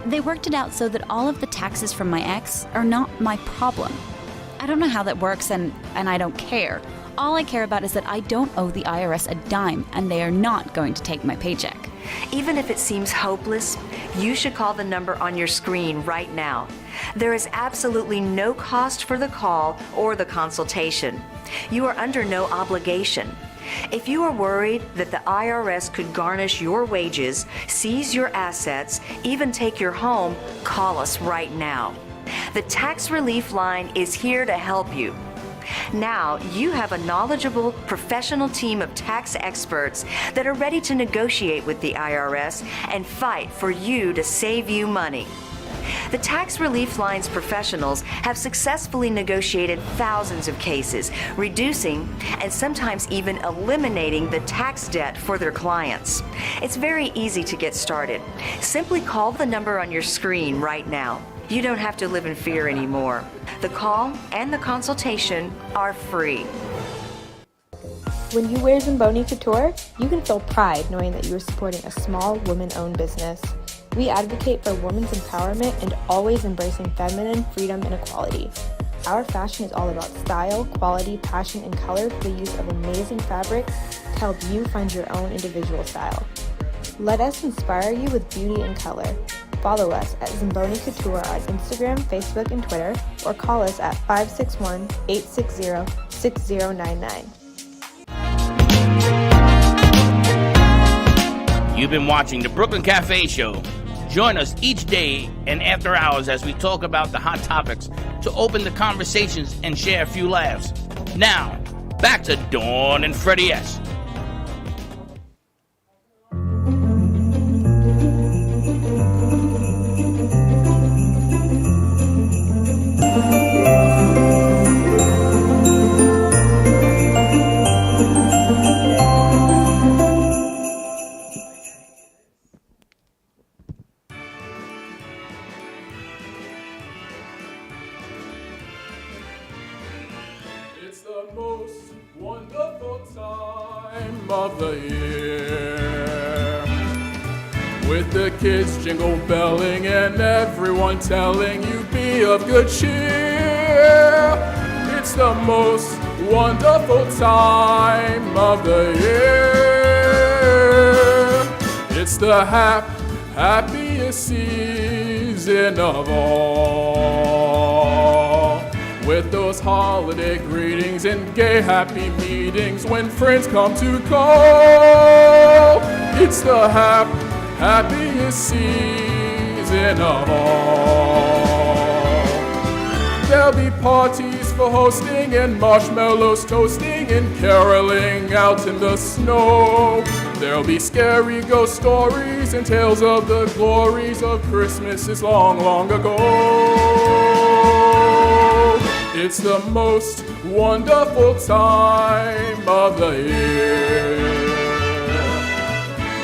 S27: They worked it out so that all of the taxes from my ex are not my problem. I don't know how that works, and I don't care. All I care about is that I don't owe the IRS a dime, and they are not going to take my paycheck.
S26: Even if it seems hopeless, you should call the number on your screen right now. There is absolutely no cost for the call or the consultation. You are under no obligation. If you are worried that the IRS could garnish your wages, seize your assets, even take your home, call us right now. The Tax Relief Line is here to help you. Now, you have a knowledgeable, professional team of tax experts that are ready to negotiate with the IRS and fight for you to save you money. The Tax Relief Line's professionals have successfully negotiated thousands of cases, reducing and sometimes even eliminating the tax debt for their clients. It's very easy to get started. Simply call the number on your screen right now. You don't have to live in fear anymore. The call and the consultation are free.
S8: When you wear Zamboni Couture, you can feel pride knowing that you are supporting a small woman-owned business. We advocate for women's empowerment and always embracing feminine freedom and equality. Our fashion is all about style, quality, passion, and color through the use of amazing fabrics to help you find your own individual style. Let us inspire you with beauty and color. Follow us at Zamboni Couture on Instagram, Facebook, and Twitter, or call us at 561-860-6099.
S2: You've been watching the Brooklyn Cafe Show. Join us each day and after hours as we talk about the hot topics to open the conversations and share a few laughs. Now, back to Dawn and Freddie S.
S1: It's the most wonderful time of the year, with the kids jingle belling and everyone telling you be of good cheer. It's the most wonderful time of the year. It's the happiest season of all, with those holiday greetings and gay happy meetings when friends come to call. It's the happiest season of all. There'll be parties for hosting and marshmallows toasting and caroling out in the snow. There'll be scary ghost stories and tales of the glories of Christmases long, long ago. It's the most wonderful time of the year.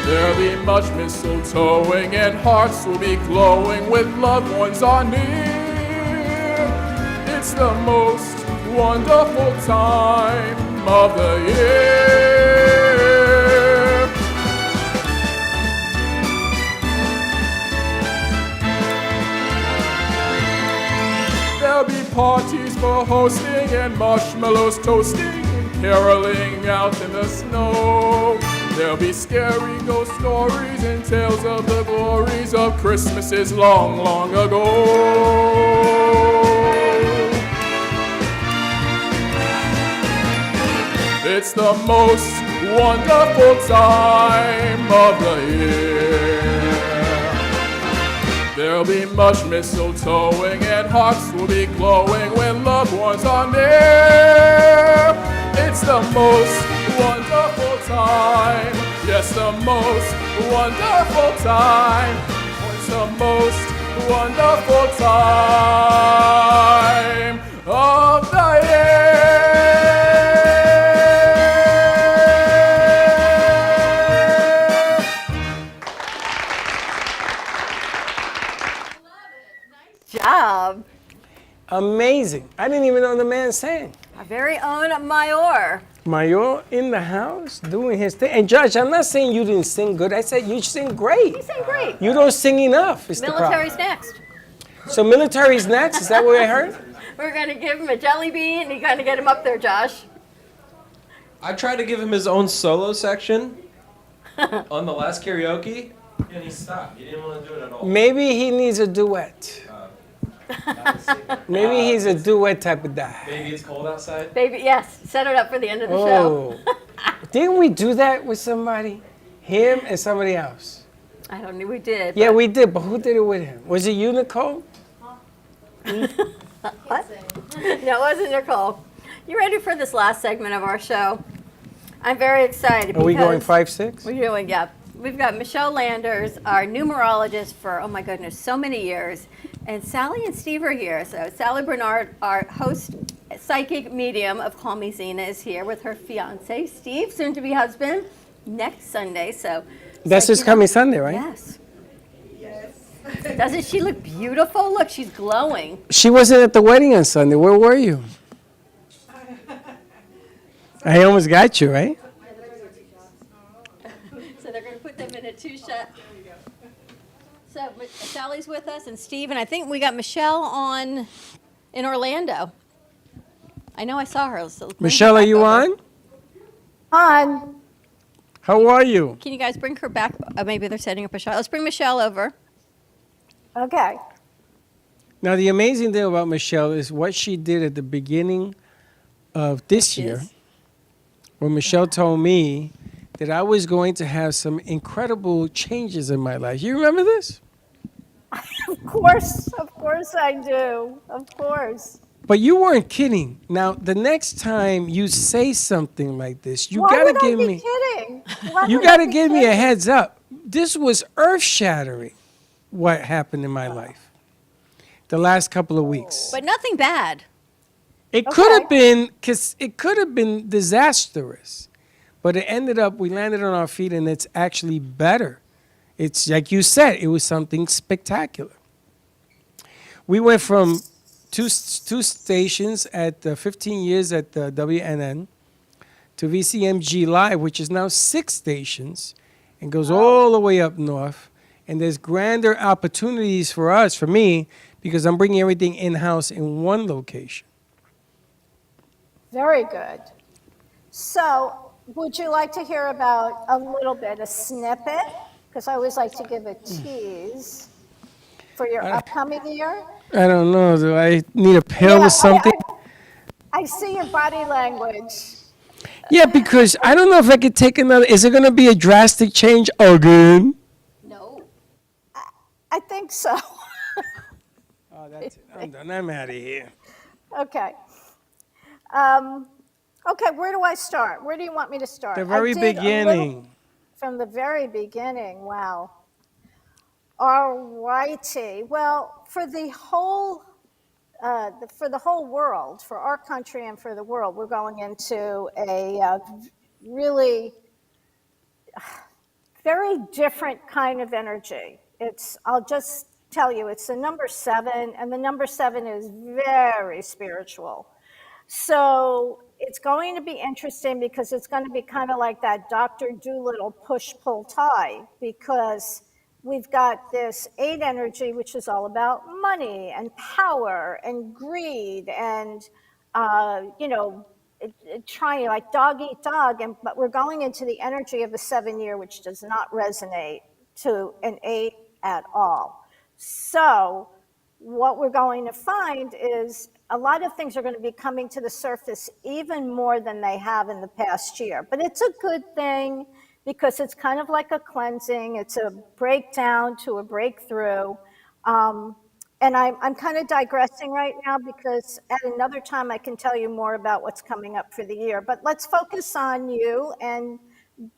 S1: There'll be much mistletoeing and hearts will be glowing with loved ones are near. It's the most wonderful time of the year. There'll be parties for hosting and marshmallows toasting and caroling out in the snow. There'll be scary ghost stories and tales of the glories of Christmases long, long ago. It's the most wonderful time of the year. There'll be much mistletoeing and hearts will be glowing when loved ones are near. It's the most wonderful time. Yes, the most wonderful time. It's the most wonderful time of the year.
S4: Job.
S3: Amazing. I didn't even know the man sang.
S4: Our very own Mayor.
S3: Mayor in the house doing his thing. And Judge, I'm not saying you didn't sing good. I said you sing great.
S4: You sing great.
S3: You don't sing enough. Is the problem.
S4: Military's next.
S3: So military's next? Is that what I heard?
S4: We're going to give him a jelly bean and you're going to get him up there, Josh.
S9: I tried to give him his own solo section on the last karaoke, And he stopped. He didn't want to do it at all.
S3: Maybe he needs a duet. Maybe he's a duet type of guy.
S9: Maybe it's cold outside.
S4: Baby, yes, set it up for the end of the
S3: Oh.
S4: show.
S3: Didn't we do that with somebody? Him and somebody else.
S4: I don't know, we did.
S3: Yeah, we did, but who did it with him? Was it you, Nicole?
S4: What? No, it wasn't Nicole. You ready for this last segment of our show? I'm very excited.
S3: Are we going
S4: because
S3: 5-6?
S4: We're doing, yeah. We've got Michelle Landers, our numerologist for, oh my goodness, so many years. And Sally and Steve are here. So Sally Bernard, our host, psychic medium of Call Me Zena, is here with her fiance, Steve, soon to be husband, next Sunday. So
S3: That's this coming Sunday, right?
S4: Yes. Doesn't she look beautiful? Look, she's glowing.
S3: She wasn't at the wedding on Sunday. Where were you? I almost got you, right?
S4: So they're going to put them in a two-shot. So Sally's with us, and Steve, and I think we got Michelle on in Orlando. I know I saw her. So bring her
S3: Michelle, are
S4: back
S3: you
S4: over.
S3: on?
S4: On.
S3: How are you?
S4: Can you guys bring her back? Maybe they're setting up a shot. Let's bring Michelle over. Okay.
S3: Now, the amazing thing about Michelle is what she did at the beginning of this year, when Michelle told me that I was going to have some incredible changes in my life. You remember this?
S5: Of course I do. Of course.
S3: But you weren't kidding. Now, the next time you say something like this, you
S5: Why
S3: gotta
S5: would
S3: give
S5: I be
S3: me.
S5: kidding? Why
S3: You
S5: would
S3: got to
S5: I be
S3: give me a
S5: kidding?
S3: heads up. This was earth-shattering, what happened in my life the last couple of weeks.
S4: But nothing bad.
S3: It could have been, because it could have been disastrous, but it ended up, we landed on our feet, and it's actually better. It's like you said, it was something spectacular. We went from two stations at 15 years at the WNN to VCMG Live, which is now 6 stations and goes all the way up north. And there's grander opportunities for us, for me, because I'm bringing everything in-house in one location.
S5: Very good. So, would you like to hear about a little bit, a snippet? Because I always like to give a tease for your upcoming year.
S3: I don't know. Do I need a pill or something?
S5: I see your body language.
S3: Yeah, because I don't know if I could take another. Is it going to be a drastic change again?
S5: I think so.
S3: Oh, that's it. I'm done. I'm out of here.
S5: Okay. Okay, where do I start? Where do you want me to start?
S3: The very
S5: I did a
S3: beginning.
S5: little- From the very beginning, wow. All righty. Well, for the whole world, for our country and for the world, we're going into a really very different kind of energy. I'll just tell you, it's the number 7, and the number 7 is very spiritual. So it's going to be interesting because it's going to be kind of like that Dr. Dolittle push-pull-tie, because we've got this 8 energy, which is all about money and power and greed and, trying like dog eat dog. But we're going into the energy of a 7 year, which does not resonate to an 8 at all. So what we're going to find is a lot of things are going to be coming to the surface even more than they have in the past year. But it's a good thing because it's kind of like a cleansing. It's a breakdown to a breakthrough. And I'm kind of digressing right now because at another time I can tell you more about what's coming up for the year. But let's focus on you and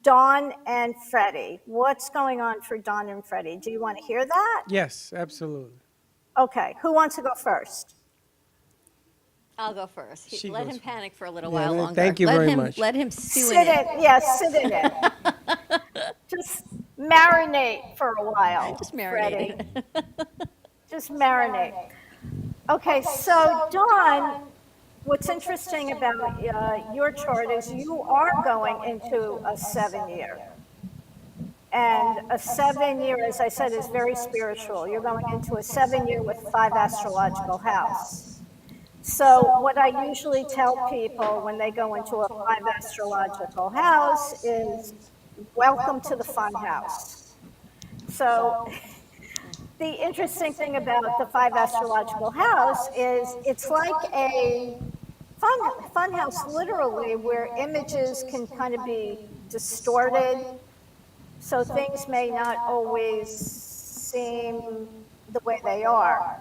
S5: Dawn and Freddie. What's going on for Dawn and Freddie? Do you want to hear that?
S3: Yes, absolutely.
S5: Okay, who wants to go first?
S4: I'll go first.
S3: She
S4: Let
S3: goes
S4: him panic for a little
S3: Yeah,
S4: while
S3: then
S4: longer.
S3: thank you
S4: let
S3: very
S4: him,
S3: much.
S4: Let him stew
S5: Sit
S4: in
S5: in,
S4: it.
S5: yes, sit in it. Just marinate for a while.
S4: Just marinate.
S5: Freddie. Just marinate. Okay, so Dawn, what's interesting about your chart is you are going into a 7 year. And a 7 year, as I said, is very spiritual. You're going into a 7 year with 5 astrological house. So what I usually tell people when they go into a 5 astrological house is, welcome to the fun house. So the interesting thing about the 5 astrological house is it's like a fun house, literally, where images can kind of be distorted. So things may not always seem the way they are.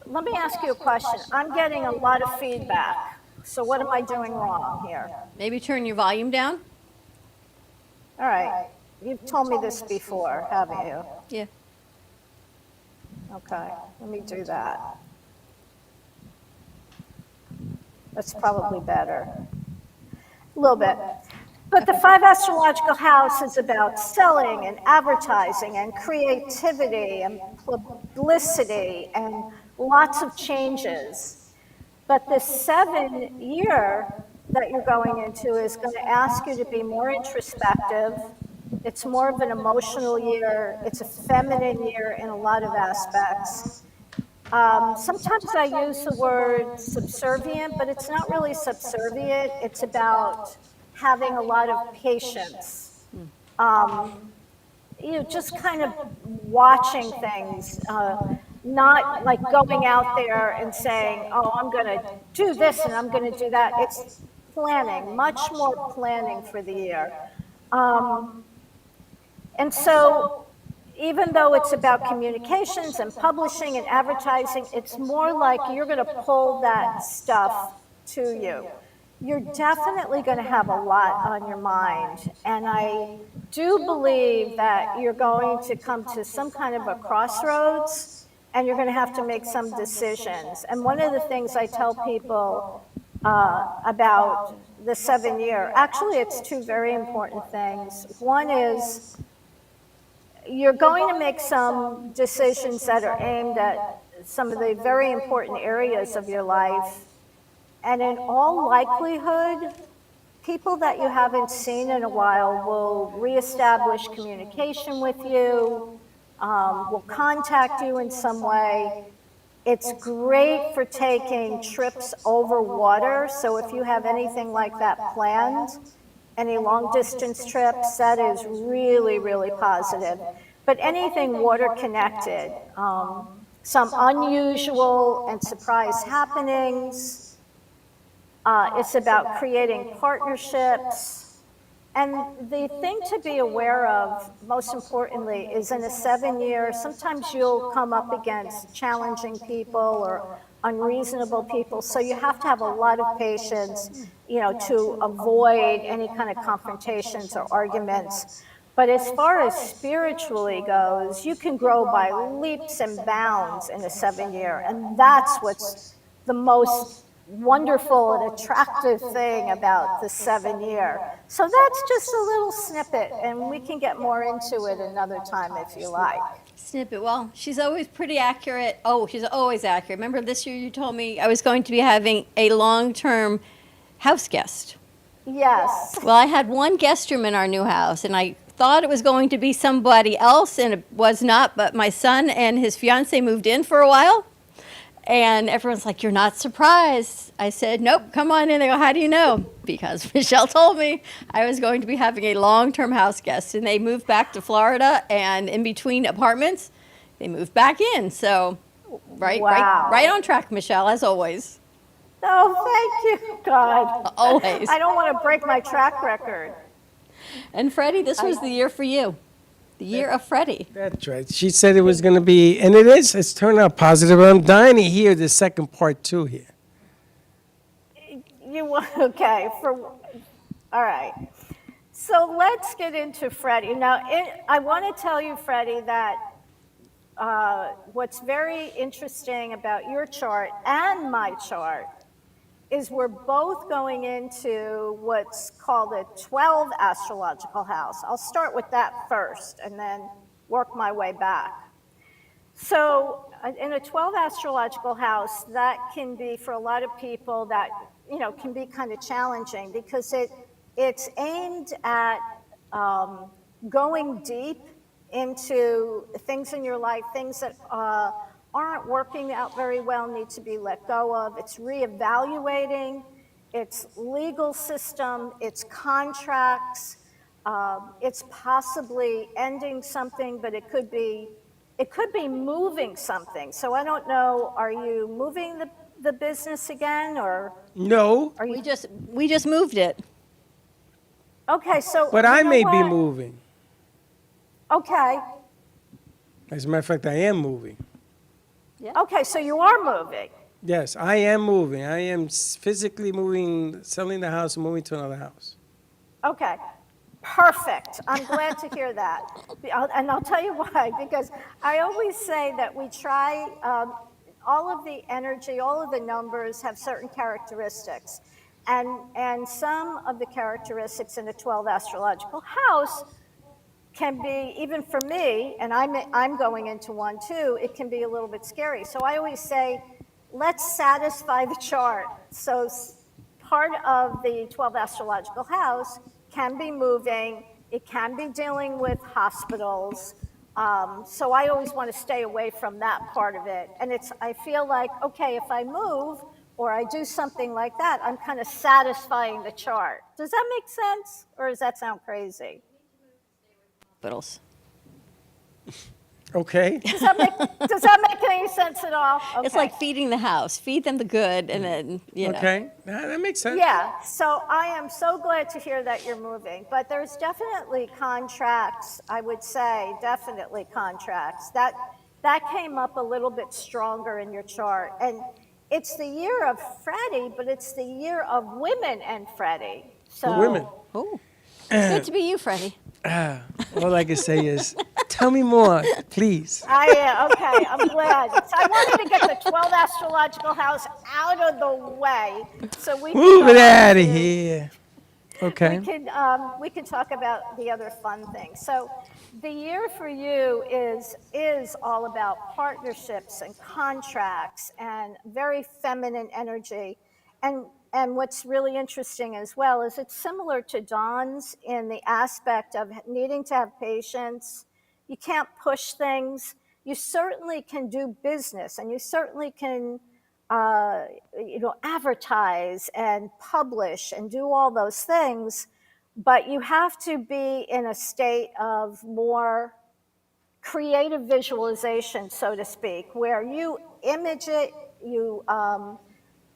S5: Let me ask you a question. I'm getting a lot of feedback. So what am I doing wrong here?
S4: Maybe turn your volume down.
S5: All right. You've told me this before, haven't you?
S4: Yeah.
S5: Okay, let me do that. That's probably better. A little bit. But the 5 astrological house is about selling and advertising and creativity and publicity and lots of changes. But the 7 year that you're going into is going to ask you to be more introspective. It's more of an emotional year. It's a feminine year in a lot of aspects. Sometimes I use the word subservient, but it's not really subservient. It's about having a lot of patience. Just kind of watching things, not like going out there and saying, oh, I'm going to do this and I'm going to do that. It's planning, much more planning for the year. And so even though it's about communications and publishing and advertising, it's more like you're going to pull that stuff to you. You're definitely going to have a lot on your mind. And I do believe that you're going to come to some kind of a crossroads and you're going to have to make some decisions. And one of the things I tell people about the 7 year, actually it's 2 very important things. One is you're going to make some decisions that are aimed at some of the very important areas of your life. And in all likelihood, people that you haven't seen in a while will reestablish communication with you, will contact you in some way. It's great for taking trips over water. So if you have anything like that planned, any long distance trips, that is really, really positive. But anything water connected, some unusual and surprise happenings. It's about creating partnerships. And the thing to be aware of, most importantly, is in a 7 year, sometimes you'll come up against challenging people or unreasonable people. So you have to have a lot of patience, to avoid any kind of confrontations or arguments. But as far as spiritually goes, you can grow by leaps and bounds in a 7 year. And that's what's the most wonderful and attractive thing about the 7 year. So that's just a little snippet, and we can get more into it another time if you like.
S4: Snippet. Well, she's always pretty accurate. Oh, she's always accurate. Remember this year you told me I was going to be having a long-term house guest.
S5: Yes.
S4: Well, I had one guest room in our new house, and I thought it was going to be somebody else, and it was not, but my son and his fiance moved in for a while. And everyone's like, you're not surprised. I said, nope, come on in. They go, how do you know? Because Michelle told me I was going to be having a long-term house guest. And they moved back to Florida, and in between apartments, they moved back in. So right on track, Michelle, as always.
S5: Oh, thank you, God.
S4: Always.
S5: I don't want to break my track record.
S4: And Freddie, this was the year for you. The year of Freddie.
S3: That's right. She said it was going to be, and it is. It's turned out positive. I'm dying to hear the second part too here.
S5: Okay. All right. So let's get into Freddie. Now, I want to tell you, Freddie, that what's very interesting about your chart and my chart is we're both going into what's called a 12 astrological house. I'll start with that first and then work my way back. So in a 12 astrological house, that can be, for a lot of people, that can be kind of challenging because it's aimed at going deep into things in your life, things that aren't working out very well, need to be let go of. It's reevaluating, it's legal system, it's contracts, It's possibly ending something, but it could be moving something. So I don't know, are you moving the business again, or
S3: No,
S5: are you?
S4: We just moved it.
S5: Okay, so.
S3: but
S5: you
S3: I
S5: know
S3: may be
S5: what?
S3: moving.
S5: Okay,
S3: As a matter of fact, I am moving.
S5: okay, so you are moving.
S3: Yes, I am moving. I am physically moving, selling the house and moving to another house.
S5: Okay, perfect. I'm glad to hear that. And I'll tell you why, because I always say that we try, all of the energy, all of the numbers have certain characteristics. And some of the characteristics in the 12th astrological house can be, even for me, and I'm going into one too, it can be a little bit scary. So I always say, let's satisfy the chart. So part of the 12th astrological house can be moving, it can be dealing with hospitals. So I always want to stay away from that part of it. And I feel like, okay, if I move or I do something like that, I'm kind of satisfying the chart. Does that make sense? Or does that sound crazy?
S4: Hospitals.
S3: Okay.
S5: Does that make any sense at all? Okay.
S4: It's like feeding the house. Feed them the good, and then, you know.
S3: Okay, that makes sense.
S5: Yeah, so I am so glad to hear that you're moving, but there's definitely contracts, I would say, definitely contracts. That came up a little bit stronger in your chart. And it's the year of Freddie, but it's the year of women and Freddie. So,
S3: Women.
S4: Oh, good to be you, Freddie.
S3: All I can say is, tell me more, please.
S5: Okay, I'm glad. So I wanted to get the 12th astrological house out of the way so we can
S3: Move it
S5: go
S3: out of
S5: into-
S3: here. Okay.
S5: We can talk about the other fun things. So the year for you is all about partnerships and contracts and very feminine energy. And what's really interesting as well is it's similar to Dawn's in the aspect of needing to have patience. You can't push things. You certainly can do business, and you certainly can advertise and publish and do all those things, but you have to be in a state of more creative visualization, so to speak, where you image it, you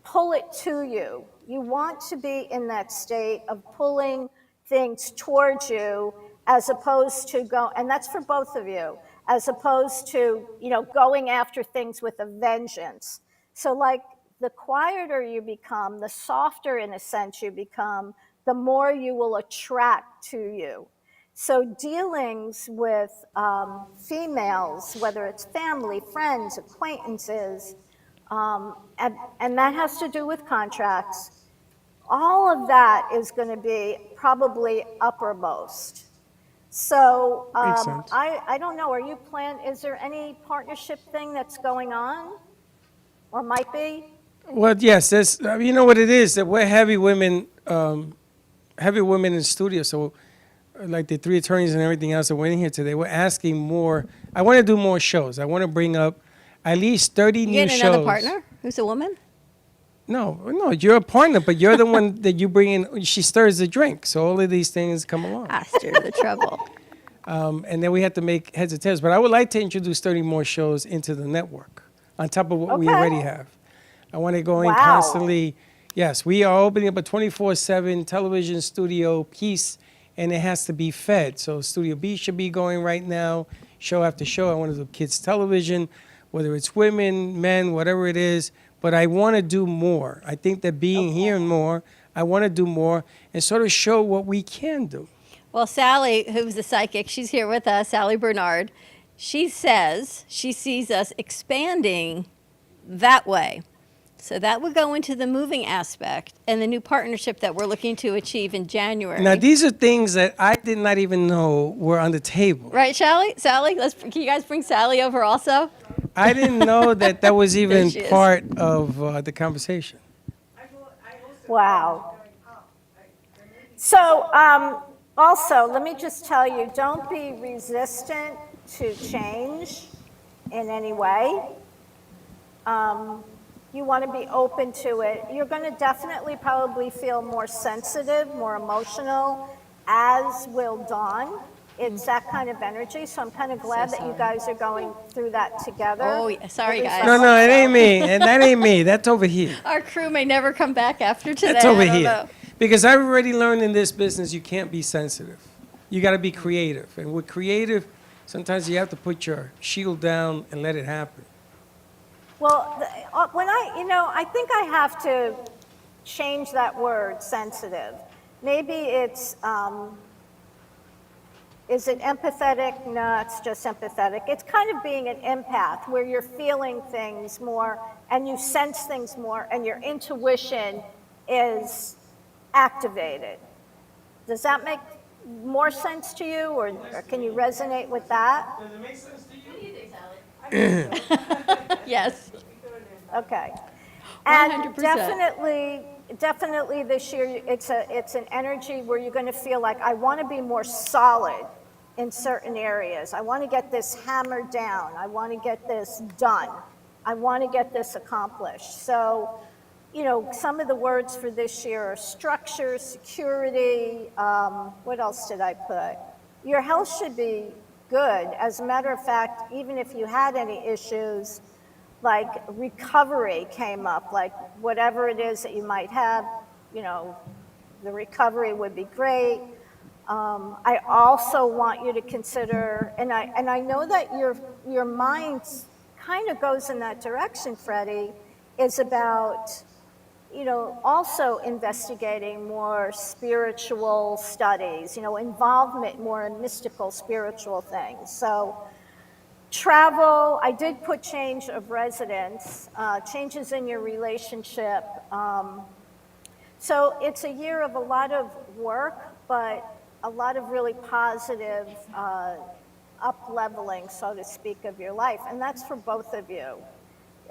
S5: pull it to you. You want to be in that state of pulling things towards you as opposed to and that's for both of you, as opposed to, going after things with a vengeance. So like the quieter you become, the softer in a sense you become, the more you will attract to you. So dealings with females, whether it's family, friends, acquaintances, and that has to do with contracts, all of that is going to be probably uppermost. So
S3: Makes sense.
S5: I don't know, is there any partnership thing that's going on or might be?
S3: Well, yes, there's, you know what it is, that we're heavy women in studio. So like the three attorneys and everything else that went in here today, we're asking more. I want to do more shows. I want to bring up at least 30 new
S4: You
S3: shows.
S4: get another partner who's a woman?
S3: No, you're a partner, but you're the one that you bring in. She stirs the drink, so all of these things come along.
S4: I stir the trouble.
S3: And then we have to make heads or tails. But I would like to introduce 30 more shows into the network, on top of what we already have. I want to go in constantly. Yes, we are opening up a 24/7 television studio piece, and it has to be fed. So Studio B should be going right now, show after show. I want to do kids television, whether it's women, men, whatever it is. But I want to do more. I think that being here and more, I want to do more and sort of show what we can do.
S4: Well, Sally, who's the psychic, she's here with us, Sally Bernard. She says she sees us expanding that way. So that would go into the moving aspect and the new partnership that we're looking to achieve in January.
S3: Now, these are things that I did not even know were on the table.
S4: Right, Sally? Can you guys bring Sally over also?
S3: I didn't know that was even
S4: she is.
S3: part of the conversation.
S5: Wow. So also, let me just tell you, don't be resistant to change in any way. You want to be open to it. You're going to definitely probably feel more sensitive, more emotional, as will Dawn. It's that kind of energy, so I'm kind of glad that you guys are going through that together.
S4: Oh, yeah. Sorry,
S5: At least
S4: guys.
S5: I
S3: No, it
S5: hope
S3: ain't
S5: so.
S3: me, and that ain't me. That's over here.
S4: Our crew may never come back after today.
S3: That's over
S4: I don't
S3: here.
S4: know.
S3: Because I've already learned in this business you can't be sensitive. You got to be creative. And with creative, sometimes you have to put your shield down and let it happen.
S5: Well, when I think I have to change that word, sensitive. Maybe it's, is it empathetic? No, it's just empathetic. It's kind of being an empath where you're feeling things more and you sense things more and your intuition is activated. Does that make more sense to you or can you resonate with that?
S3: Does it make sense to you?
S4: Yes.
S5: Okay. And
S4: 100%.
S5: definitely this year, it's an energy where you're going to feel like, I want to be more solid in certain areas. I want to get this hammered down. I want to get this done. I want to get this accomplished. So, some of the words for this year are structure, security. What else did I put? Your health should be good. As a matter of fact, even if you had any issues, like recovery came up, like whatever it is that you might have, the recovery would be great. I also want you to consider, and I know that your mind kind of goes in that direction, Freddie, is about, also investigating more spiritual studies, involvement more in mystical spiritual things. So travel, I did put change of residence, changes in your relationship. So it's a year of a lot of work, but a lot of really positive up-leveling, so to speak, of your life. And that's for both of you.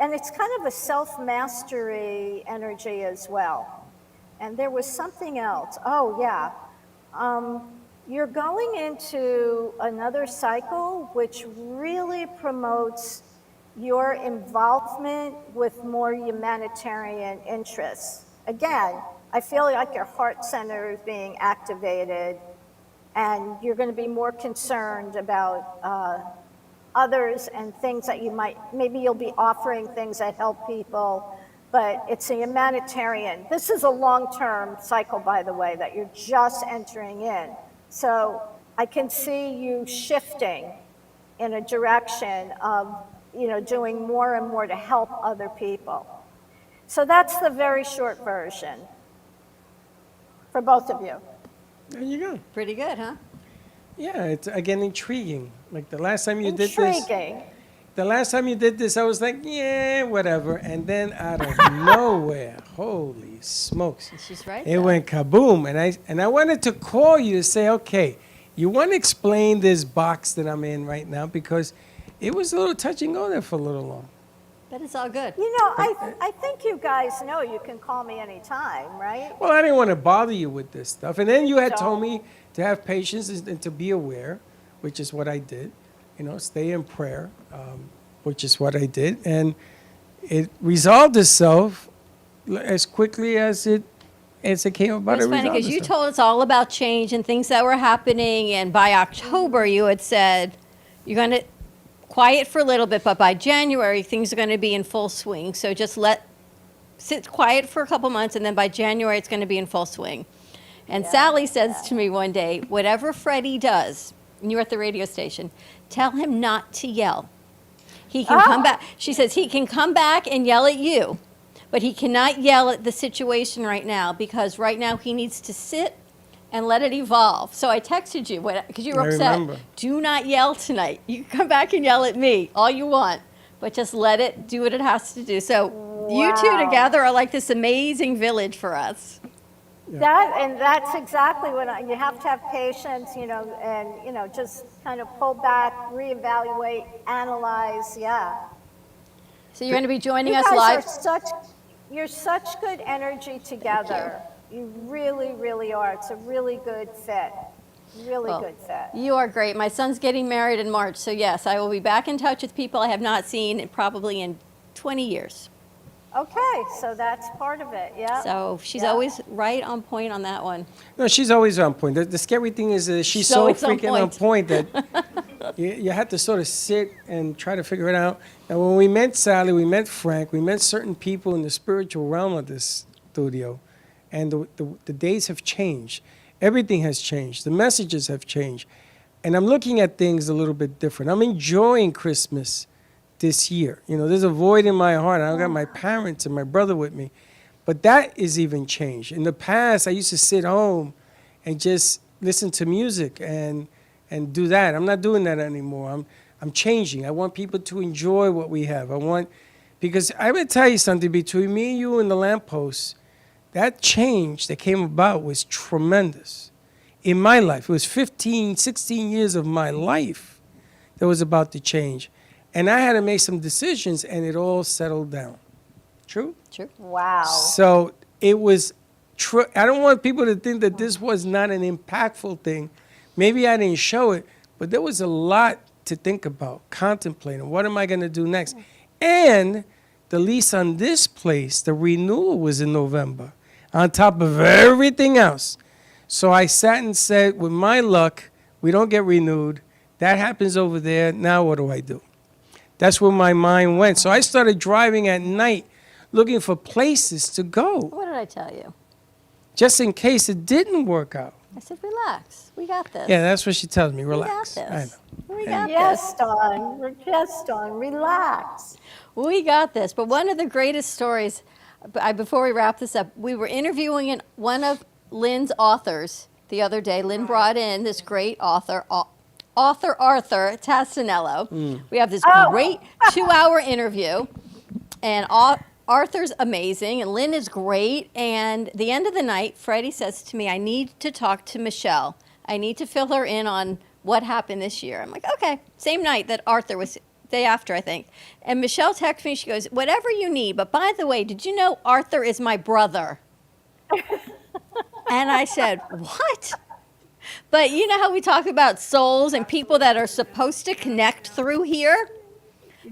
S5: And it's kind of a self-mastery energy as well. And there was something else. Oh, yeah. You're going into another cycle which really promotes your involvement with more humanitarian interests. Again, I feel like your heart center is being activated and you're going to be more concerned about others and things that maybe you'll be offering things that help people, but it's a humanitarian. This is a long-term cycle, by the way, that you're just entering in. So I can see you shifting in a direction of, doing more and more to help other people. So that's the very short version for both of you.
S3: There you go.
S4: Pretty good, huh?
S3: Yeah, it's again intriguing. Like the last time you did this.
S5: Intriguing.
S3: The last time you did this, I was like, yeah, whatever. And then out of nowhere, holy smokes.
S4: She's right.
S3: It went kaboom. And I wanted to call you to say, okay, you want to explain this box that I'm in right now because it was a little touch and go there for a little long.
S4: But it's all good.
S5: I think you guys know you can call me anytime, right?
S3: Well, I didn't want to bother you with this stuff. And then you had told me to have patience and to be aware, which is what I did. Stay in prayer, which is what I did. And it resolved itself as quickly as it came about.
S4: It's funny because you told us all about change and things that were happening. And by October, you had said you're going to quiet for a little bit, but by January, things are going to be in full swing. So just sit quiet for a couple months, and then by January, it's going to be in full swing. And Sally says to me one day, whatever Freddie does, and you're at the radio station, tell him not to yell. He can come back. She says he can come back and yell at you, but he cannot yell at the situation right now because right now he needs to sit and let it evolve. So I texted you because you were upset.
S3: Remember.
S4: Do not yell tonight. You can come back and yell at me all you want, but just let it do what it has to do. So you two together are like this amazing village for us.
S5: That's exactly what you have to have patience, and just kind of pull back, reevaluate, analyze, yeah.
S4: So you're going to be joining
S5: you
S4: us
S5: guys
S4: live.
S5: You're such good energy together. You really, really are. It's a really good fit. Really good fit.
S4: You are great. My son's getting married in March, so yes, I will be back in touch with people I have not seen probably in 20 years.
S5: Okay, so that's part of it, yeah.
S4: So she's
S5: Yeah.
S4: always right on point on that one.
S3: No, she's always on point. The scary thing is that she's
S4: She's
S3: so
S4: always on
S3: freaking on point that you have to sort of sit and try to figure it out. And when we met Sally, we met Frank, we met certain people in the spiritual realm of this studio, and the days have changed. Everything has changed. The messages have changed. And I'm looking at things a little bit different. I'm enjoying Christmas this year. You know, there's a void in my heart. I got my parents and my brother with me. But that is even changed. In the past, I used to sit home and just listen to music and do that. I'm not doing that anymore. I'm changing. I want people to enjoy what we have. Because I would tell you something, between me and you and the lamppost, that change that came about was tremendous in my life. It was 15, 16 years of my life that was about to change. And I had to make some decisions, and it all settled down. True?
S4: True.
S5: Wow.
S3: So it was true. I don't want people to think that this was not an impactful thing. Maybe I didn't show it, but there was a lot to think about, contemplating. What am I going to do next? And the lease on this place, the renewal was in November, on top of everything else. So I sat and said, with my luck, we don't get renewed. That happens over there. Now what do I do? That's where my mind went. So I started driving at night looking for places to go,
S4: What did I tell you?
S3: just in case it didn't work out.
S4: I said, relax. We got this.
S3: Yeah, that's what she tells me. Relax.
S4: We got this.
S3: I
S4: We got
S5: Yes,
S4: this.
S5: Dawn, relax.
S4: We got this. But one of the greatest stories, before we wrap this up, we were interviewing one of Lynn's authors the other day. Lynn brought in this great author Arthur Tassinello. We have this great 2-hour interview, and Arthur's amazing, and Lynn is great. And the end of the night, Freddie says to me, I need to talk to Michelle. I need to fill her in on what happened this year. I'm like, okay. Same night that Arthur was, day after, I think. And Michelle texts me, she goes, whatever you need, but by the way, did you know Arthur is my brother? And I said, what? But you know how we talk about souls and people that are supposed to connect through here?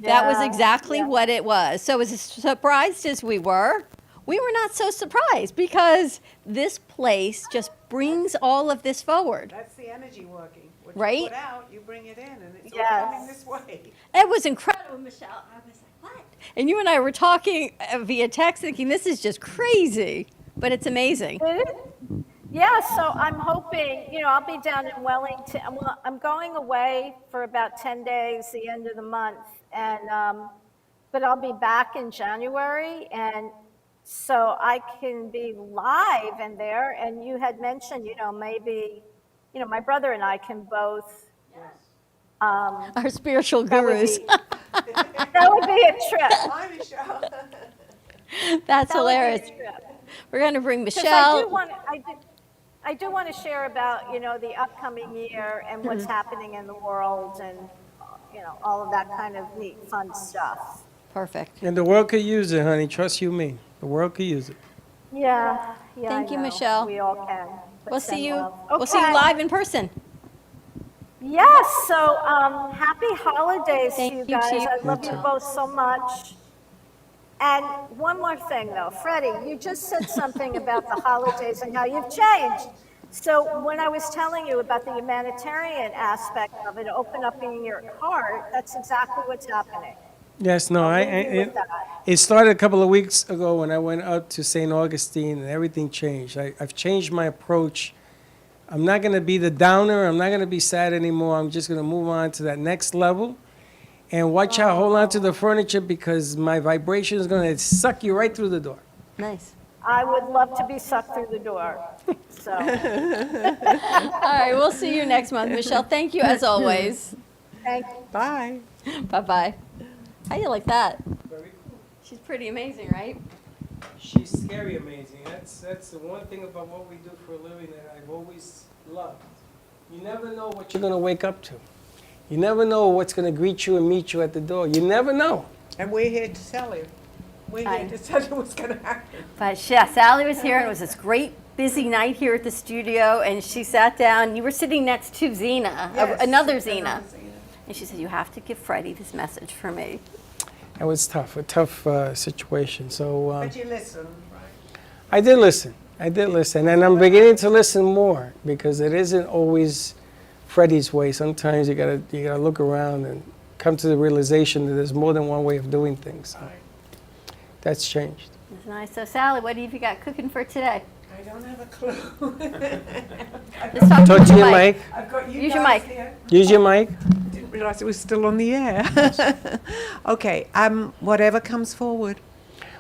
S4: That was exactly what it was. So as surprised as we were not so surprised, because this place just brings all of this forward.
S6: That's the energy working. What
S4: Right?
S6: you put out, you bring it in, and it's all coming this way.
S4: It was incredible, Michelle. I was like, what? And you and I were talking via text thinking, this is just crazy, but it's amazing.
S5: Yeah, so I'm hoping, I'll be down in Wellington. I'm going away for about 10 days, the end of the month, and but I'll be back in January, and so I can be live in there. And you had mentioned, maybe, my brother and I can both.
S4: Our spiritual gurus.
S5: That would be a trip.
S4: That's
S5: That would be a
S4: hilarious.
S5: trip.
S4: We're going to bring
S5: 'Cause
S4: Michelle.
S5: I do want to share about, the upcoming year and what's happening in the world and, all of that kind of neat, fun stuff.
S4: Perfect.
S3: And the world could use it, honey. Trust you me. The world could use it.
S5: Yeah.
S4: Thank you,
S5: I know.
S4: Michelle.
S5: We all can. But
S4: We'll see
S5: send
S4: you.
S5: love.
S4: We'll see you
S5: Okay.
S4: live in person.
S5: Yes, so happy holidays
S4: Thank
S5: to you
S4: you,
S5: guys.
S4: Chief.
S5: I love
S3: You
S5: you
S3: too.
S5: both so much. And one more thing though, Freddie, you just said something about the holidays and how you've changed. So when I was telling you about the humanitarian aspect of it, open up in your heart, that's exactly what's happening.
S3: Yes, no, it started a couple of weeks ago when I went up to St. Augustine and everything changed. I've changed my approach. I'm not going to be the downer. I'm not going to be sad anymore. I'm just going to move on to that next level. And watch out, hold on to the furniture because my vibration is going to suck you right through the door.
S4: Nice.
S5: I would love to be sucked through the door. So.
S4: All right, we'll see you next month. Michelle, thank you as always.
S5: Thank you.
S6: Bye.
S4: Bye-bye. How you like that? She's pretty amazing, right?
S3: She's scary amazing. That's the one thing about what we do for a living that I've always loved. You never know what you're going to wake up to. You never know what's going to greet you and meet you at the door. You never know.
S6: And we're here to tell you. We're here to tell you what's going to happen.
S4: But yeah, Sally was here, and it was this great busy night here at the studio, and she sat down. You were sitting next to Zena,
S6: Yes,
S4: another Zena. And she said, you have to give Freddie this message for me.
S3: That was tough, a tough situation. So
S6: But you listen, right?
S3: I did listen. And I'm beginning to listen more because it isn't always Freddie's way. Sometimes you gotta look around and come to the realization that there's more than one way of doing things. So that's changed.
S4: That's nice. So Sally, what have you got cooking for today?
S6: I don't have a clue.
S4: Just talk
S3: Talk to your mic.
S6: I've got you
S4: Use your
S6: guys
S4: mic.
S6: here.
S3: Use your mic.
S6: Didn't realize it was still on the air. Okay, whatever comes forward.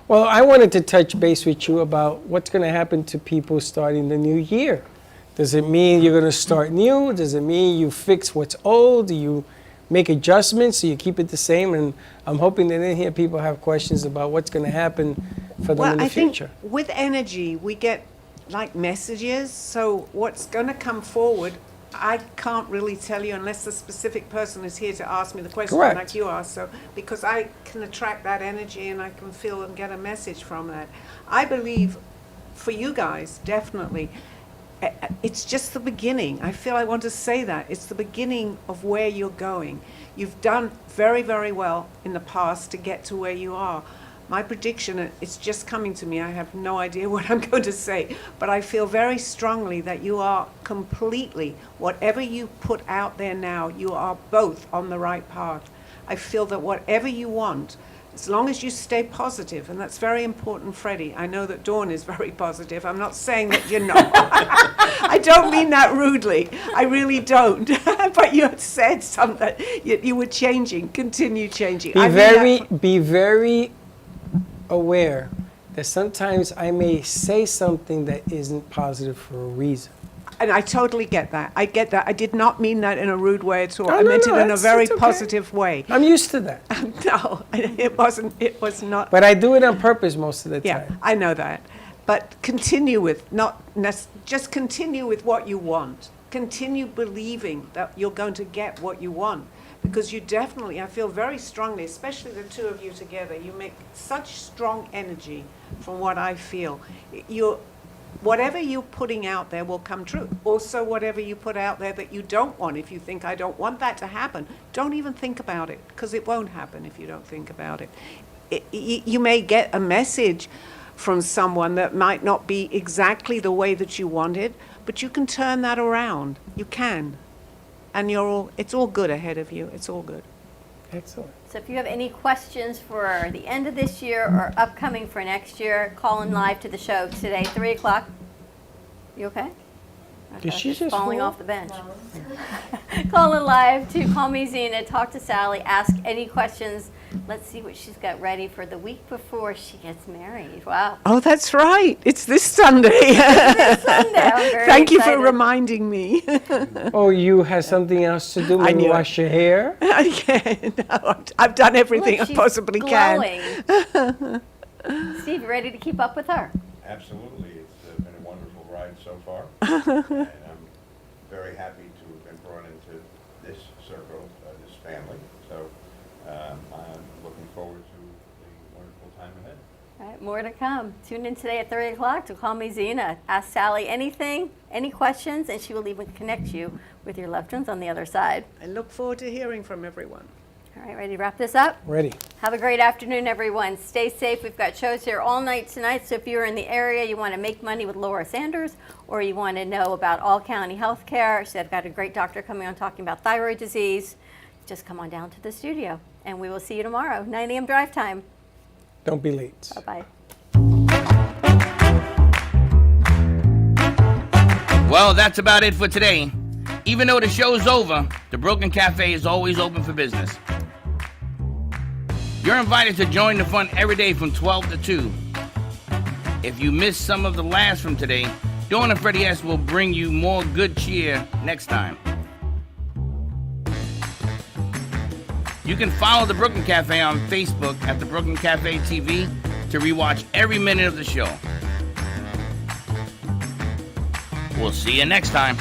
S3: Well, I wanted to touch base with you about what's going to happen to people starting the new year. Does it mean you're going to start new? Does it mean you fix what's old? Do you make adjustments so you keep it the same? And I'm hoping that in here people have questions about what's going to happen for them in the future.
S6: Think with energy, we get like messages. So what's going to come forward, I can't really tell you unless the specific person is here to ask me the question
S3: Correct.
S6: like you are. So because I can attract that energy and I can feel and get a message from that. I believe for you guys, definitely, it's just the beginning. I feel I want to say that. It's the beginning of where you're going. You've done very, very well in the past to get to where you are. My prediction, it's just coming to me. I have no idea what I'm going to say, but I feel very strongly that you are completely, whatever you put out there now, you are both on the right path. I feel that whatever you want, as long as you stay positive, and that's very important, Freddie. I know that Dawn is very positive. I'm not saying that you're not. I don't mean that rudely. I really don't. But you had said something. You were changing. Continue changing.
S3: Be very aware that sometimes I may say something that isn't positive for a reason.
S6: And I totally get that. I get that. I did not mean that in a rude way at all.
S3: Oh,
S6: I meant
S3: no,
S6: it in a very
S3: it's okay.
S6: positive way.
S3: I'm used to that.
S6: No, it wasn't. It was not.
S3: But I do it on purpose most of the
S6: Yeah,
S3: time.
S6: I know that. But continue with just continue with what you want. Continue believing that you're going to get what you want. Because you definitely, I feel very strongly, especially the two of you together, you make such strong energy from what I feel. Whatever you're putting out there will come true. Also, whatever you put out there that you don't want, if you think, I don't want that to happen, don't even think about it, because it won't happen if you don't think about it. You may get a message from someone that might not be exactly the way that you wanted, but you can turn that around. You can. And it's all good ahead of you. It's all good.
S3: Excellent.
S4: So if you have any questions for the end of this year or upcoming for next year, call in live to the show today, 3 o'clock. You okay?
S3: Did she just
S4: falling
S3: fall?
S4: off the bench? Call in live to Call Me Zena, talk to Sally, ask any questions. Let's see what she's got ready for the week before she gets married. Wow.
S6: Oh, that's right. It's this Sunday.
S4: This Sunday. I'm very
S6: Thank you for
S4: excited.
S6: reminding me.
S3: Oh, you have something else to do?
S6: I
S3: Maybe
S6: knew it.
S3: wash your hair?
S6: No, I've done everything
S4: Look,
S6: I
S4: she's
S6: possibly
S4: glowing.
S6: can.
S4: Steve, you ready to keep up with her?
S7: Absolutely. It's been a wonderful ride so far. And I'm very happy to have been brought into this circle, this family. So I'm looking forward to the wonderful time ahead.
S4: All right, more to come. Tune in today at 3 o'clock to Call Me Zena. Ask Sally anything, any questions, and she will even connect you with your loved ones on the other side.
S6: I look forward to hearing from everyone.
S4: All right, ready to wrap this up?
S3: Ready.
S4: Have a great afternoon, everyone. Stay safe. We've got shows here all night tonight, so if you're in the area, you want to make money with Laura Sanders, or you want to know about all-county health care, so I've got a great doctor coming on talking about thyroid disease, just come on down to the studio, and we will see you tomorrow, 9 a.m. drive time.
S3: Don't be late.
S4: Bye-bye.
S2: Well, that's about it for today. Even though the show's over, the Brooklyn Cafe is always open for business. You're invited to join the fun every day from 12 to 2. If you missed some of the laughs from today, Dawn and Freddie S. will bring you more good cheer next time. You can follow the Brooklyn Cafe on Facebook at the Brooklyn Cafe TV to rewatch every minute of the show. We'll see you next time.